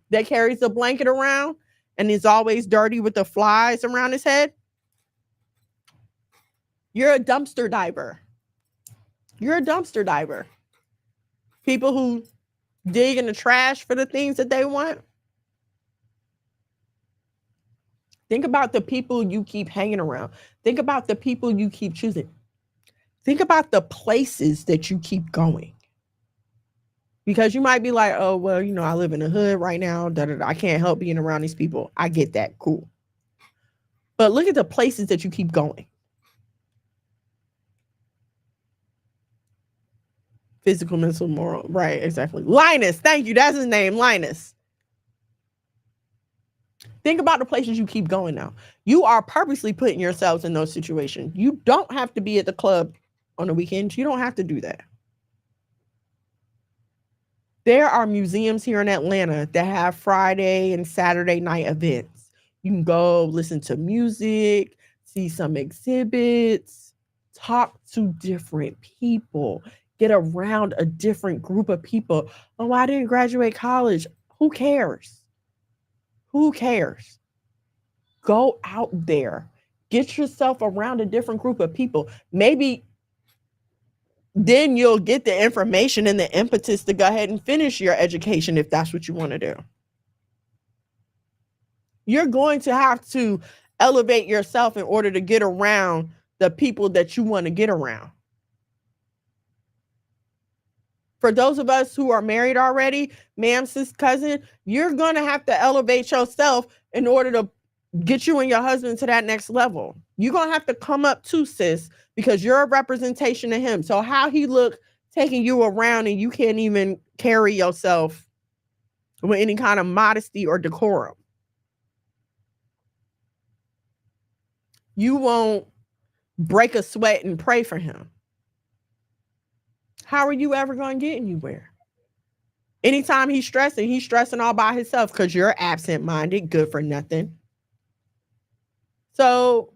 Speaker 3: that carries the blanket around and is always dirty with the flies around his head. You're a dumpster diver. You're a dumpster diver. People who dig in the trash for the things that they want. Think about the people you keep hanging around. Think about the people you keep choosing. Think about the places that you keep going. Because you might be like, oh, well, I live in the hood right now. I can't help being around these people. I get that. Cool. But look at the places that you keep going. Physical, mental, moral. Right, exactly. Linus, thank you. That's his name, Linus. Think about the places you keep going now. You are purposely putting yourselves in those situations. You don't have to be at the club on the weekends. You don't have to do that. There are museums here in Atlanta that have Friday and Saturday night events. You can go listen to music, see some exhibits, talk to different people, get around a different group of people. Oh, I didn't graduate college. Who cares? Who cares? Go out there. Get yourself around a different group of people. Maybe then you'll get the information and the impetus to go ahead and finish your education if that's what you want to do. You're going to have to elevate yourself in order to get around the people that you want to get around. For those of us who are married already, ma'am, sis, cousin, you're going to have to elevate yourself in order to get you and your husband to that next level. You're going to have to come up too, sis, because you're a representation of him. So how he look taking you around and you can't even carry yourself with any kind of modesty or decorum. You won't break a sweat and pray for him. How are you ever going to get anywhere? Anytime he's stressing all by himself because you're absent-minded, good for nothing. So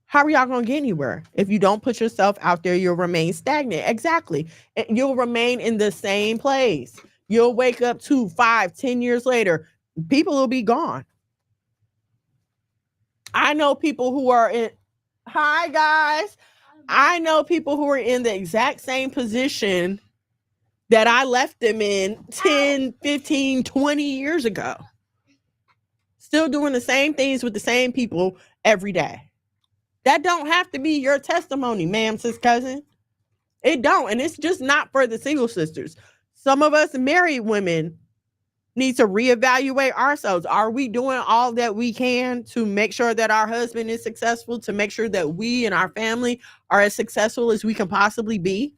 Speaker 3: how are y'all going to get anywhere? If you don't put yourself out there, you'll remain stagnant. Exactly. You'll remain in the same place. You'll wake up 2, 5, 10 years later. People will be gone. I know people who are in, hi guys. I know people who are in the exact same position that I left them in 10, 15, 20 years ago. Still doing the same things with the same people every day. That don't have to be your testimony, ma'am, sis, cousin. It don't. And it's just not for the single sisters. Some of us married women need to reevaluate ourselves. Are we doing all that we can to make sure that our husband is successful, to make sure that we and our family are as successful as we can possibly be?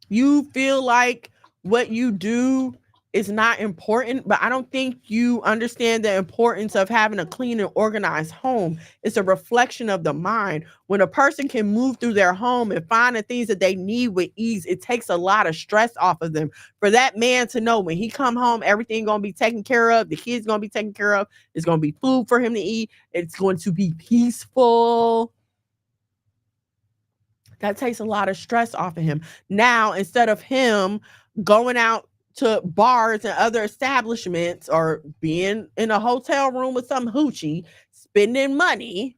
Speaker 3: You feel like what you do is not important, but I don't think you understand the importance of having a clean and organized home. It's a reflection of the mind. When a person can move through their home and find the things that they need with ease, it takes a lot of stress off of them. For that man to know when he come home, everything going to be taken care of, the kids going to be taken care of, it's going to be food for him to eat, it's going to be peaceful. That takes a lot of stress off of him. Now, instead of him going out to bars and other establishments or being in a hotel room with some hoochie, spending money,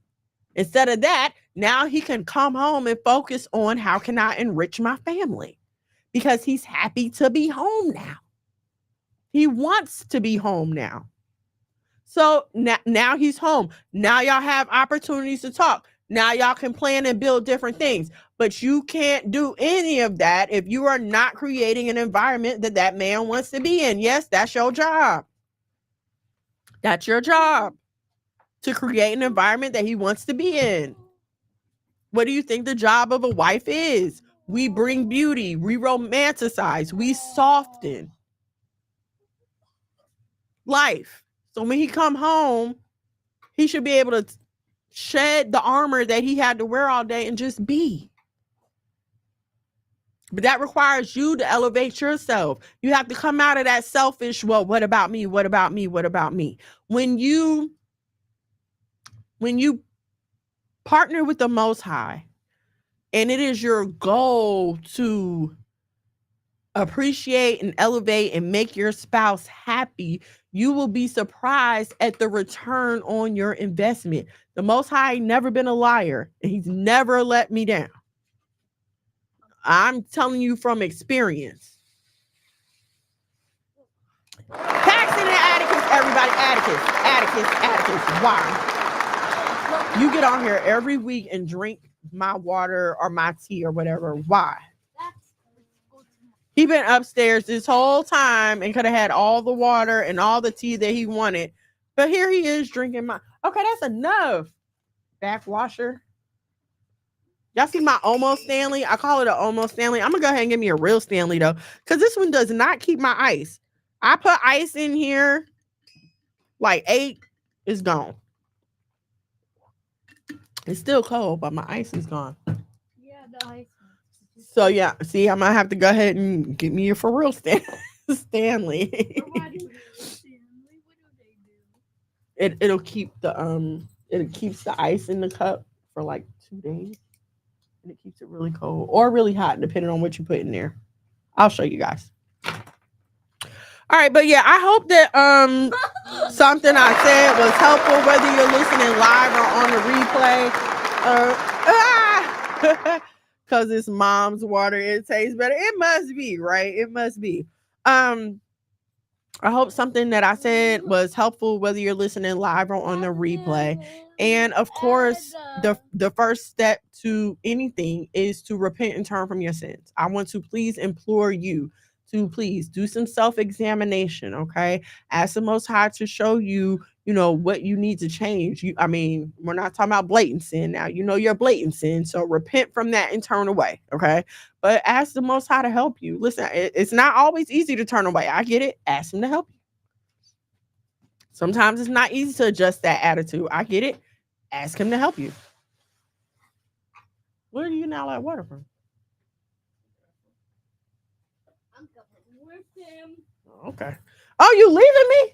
Speaker 3: instead of that, now he can come home and focus on how can I enrich my family, because he's happy to be home now. He wants to be home now. So now he's home. Now y'all have opportunities to talk. Now y'all can plan and build different things, but you can't do any of that if you are not creating an environment that that man wants to be in. Yes, that's your job. That's your job, to create an environment that he wants to be in. What do you think the job of a wife is? We bring beauty, we romanticize, we soften life. So when he come home, he should be able to shed the armor that he had to wear all day and just be. But that requires you to elevate yourself. You have to come out of that selfish, well, what about me? What about me? What about me? When you partner with the Most High, and it is your goal to appreciate and elevate and make your spouse happy, you will be surprised at the return on your investment. The Most High ain't never been a liar, and he's never let me down. I'm telling you from experience. Paxton and Atticus, everybody, Atticus. Why? You get on here every week and drink my water or my tea or whatever. Why? He been upstairs this whole time and could have had all the water and all the tea that he wanted. But here he is drinking my... Okay, that's enough. Backwasher. Y'all see my almost Stanley? I call it an almost Stanley. I'm going to go ahead and give me a real Stanley, though, because this one does not keep my ice. I put ice in here, like 8, it's gone. It's still cold, but my ice is gone.
Speaker 8: Yeah, the ice.
Speaker 3: So, yeah, see, I'm going to have to go ahead and get me a for real Stanley.
Speaker 8: Why do Stanley? What do they do?
Speaker 3: It'll keep the it keeps the ice in the cup for like 2 days, and it keeps it really cold or really hot depending on what you put in there. I'll show you guys. All right, but yeah, I hope that something I said was helpful, whether you're listening live or on the replay. Because it's mom's water, it tastes better. It must be, right? It must be. I hope something that I said was helpful, whether you're listening live or on the replay. And of course, the first step to anything is to repent and turn from your sins. I want to please implore you to please do some self-examination, okay? Ask the Most High to show you, what you need to change. We're not talking about blatant sin now. Your blatant sin, so repent from that and turn away, okay? But ask the Most High to help you. Listen, it's not always easy to turn away. I get it. Ask him to help you. Sometimes it's not easy to adjust that attitude. I get it. ask him to help you. Where do you now like water from?
Speaker 8: I'm coming with him.
Speaker 3: Okay. Oh, you leaving me?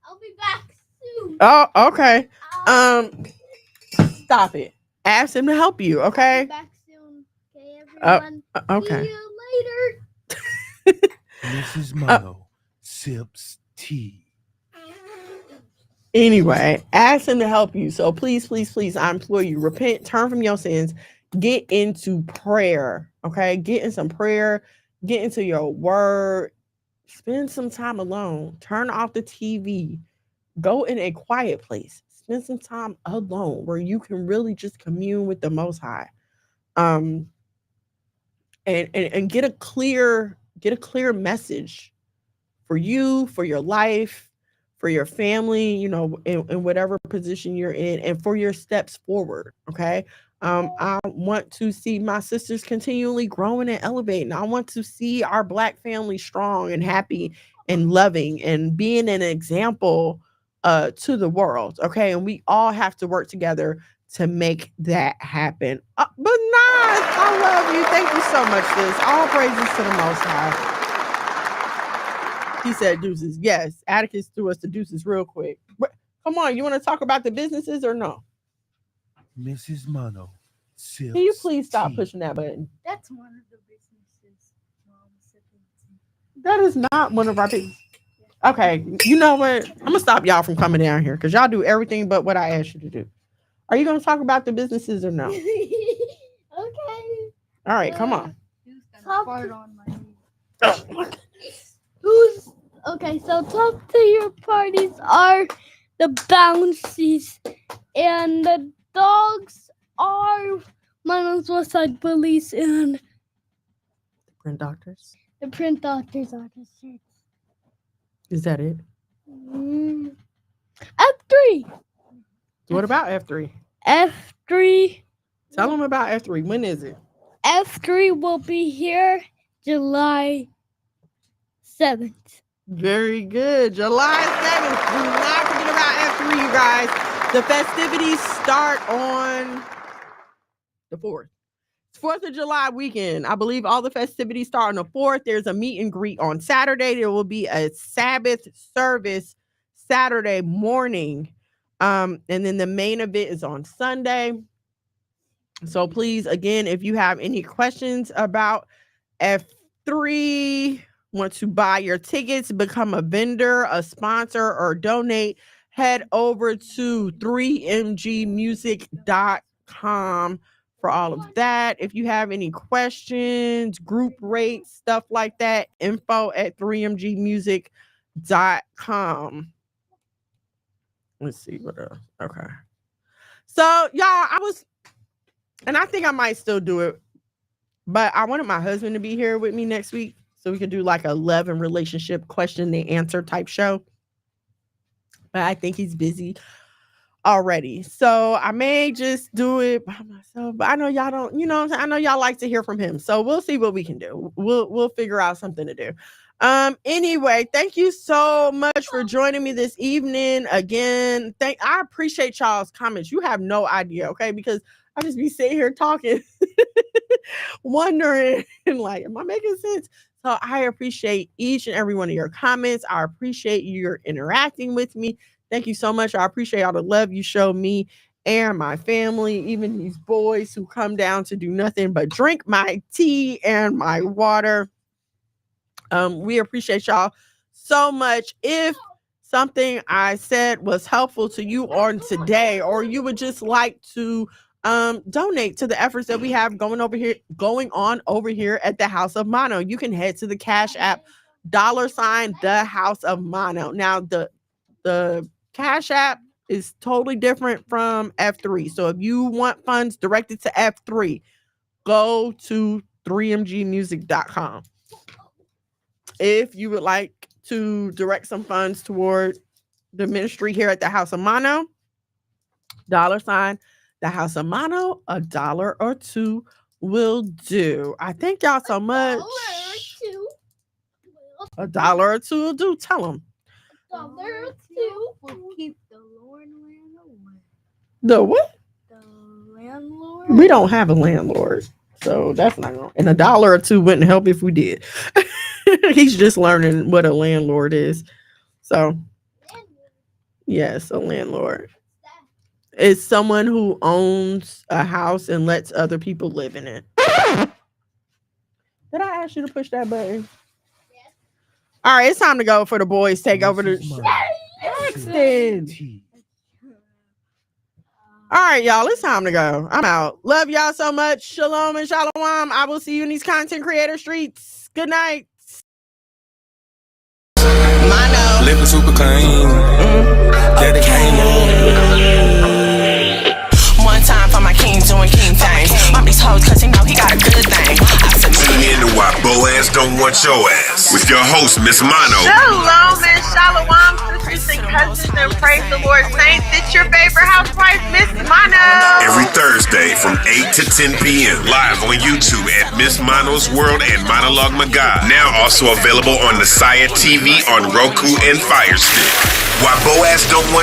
Speaker 8: I'll be back soon.
Speaker 3: Oh, okay. Stop it. Ask him to help you,
Speaker 8: I'll
Speaker 3: okay?
Speaker 8: be back soon. Okay, everyone.
Speaker 3: Okay.
Speaker 8: See you later.
Speaker 4: Mrs. Mono sips tea.
Speaker 3: Anyway, ask him to help you. So please, please, please, I implore you, repent, turn from your sins, get into prayer. Okay. Get in some prayer, get into your word, spend some time alone, turn off the TV, go in a quiet place, spend some time alone where you can really just commune with the Most High. And get a clear message for you, for your life, for your family, you know, in whatever position you're in, and for your steps forward. Okay. I want to see my sisters continually growing and elevating. I want to see our Black family strong and happy and loving and being an example to the world. Okay. And we all have to work together to make that happen. But Nas, I love you. Thank you so much, sis. All praises to the Most High. He said deuces. Yes, Atticus threw us the deuces real quick. Come on, you want to talk about the businesses or no?
Speaker 4: Mrs. Mono sips
Speaker 3: Can you please stop
Speaker 4: tea.
Speaker 3: pushing that button?
Speaker 8: That's one of the businesses.
Speaker 3: That is not one of our businesses. Okay, you know what? I'm gonna stop y'all from coming down here because y'all do everything but what I asked you to do. Are you gonna talk about the businesses or no?
Speaker 8: Okay.
Speaker 3: All right, come on.
Speaker 8: Top Who's okay? So top tier parties are the bouncies, and the dogs are Mono's West Side Police, and
Speaker 3: Print doctors.
Speaker 8: the print doctors are the shirts.
Speaker 3: Is that it?
Speaker 8: F3.
Speaker 3: What about F3?
Speaker 8: F3.
Speaker 3: Tell them about F3. When is it?
Speaker 8: F3 will be here July 7th.
Speaker 3: Very good. July 7th. Do not forget about F3, you guys. The festivities start on the 4th. It's 4th of July weekend. I believe all the festivities start on the 4th. There's a meet and greet on Saturday. There will be a Sabbath service Saturday morning. And then the main event is on Sunday. So please, again, if you have any questions about F3, want to buy your tickets, become a vendor, a sponsor, or donate, head over to 3mgmusic.com for all of that. If you have any questions, group rates, stuff like that, info at 3mgmusic.com. Let's see what else. Okay. So, y'all, and I think I might still do it, but I wanted my husband to be here with me next week so we could do like a love and relationship question and answer type show. But I think he's busy already. So I may just do it by myself. But I know y'all don't, you know what I'm saying? I know y'all like to hear from him. So we'll see what we can do. We'll figure out something to do. Anyway, thank you so much for joining me this evening. Again, I appreciate y'all's comments. You have no idea, okay? Because I just be sitting here talking, wondering, like, am I making sense? So I appreciate each and every one of your comments. I appreciate your interacting with me. Thank you so much. I appreciate all the love you show me and my family, even these boys who come down to do nothing but drink my tea and my water. We appreciate y'all so much. If something I said was helpful to you on today, or you would just like to donate to the efforts that we have going on over here at the House of Mono, you can head to the Cash App $ the House of Mono. Now the Cash App is totally different from F3. So if you want funds directed to F3, go to 3mgmusic.com. If you would like to direct some funds toward the ministry here at the House of Mono, $ the House of Mono, $1 or $2 will do. I thank y'all so much. $1 or $2 will do. Tell them.
Speaker 8: $1 or $2 will keep the Lord away.
Speaker 3: The what?
Speaker 8: The landlord.
Speaker 3: We don't have a landlord, so that's not going. And $1 or $2 wouldn't help if we did. He's just learning what a landlord is. So, yes, a landlord is someone who owns a house and lets other people live in it. Did I ask you to push that button? Yes. All right, it's time to go for the boys. Take over the. All right, y'all, it's time to go. I'm out. Love y'all so much. Shalom and shalom. I will see you in these content creator streets. Good night.
Speaker 1: Living super clean. Daddy came
Speaker 2: One time for my king doing king things. Mom these hoes cause he know he got a good thing. I
Speaker 9: Tune in to Why Boaz Don't Want Your Ass with your host, Miss Mono.
Speaker 3: Shalom and shalom, sisters and cousins, and praise the Lord saints. It's your favorite housewife, Miss Mono.
Speaker 9: Every Thursday from 8 to 10 p.m. live on YouTube at Miss Mono's World and Monologue Magad. Now also available on the Saya TV on Roku and Fire Stick. Why Boaz Don't Want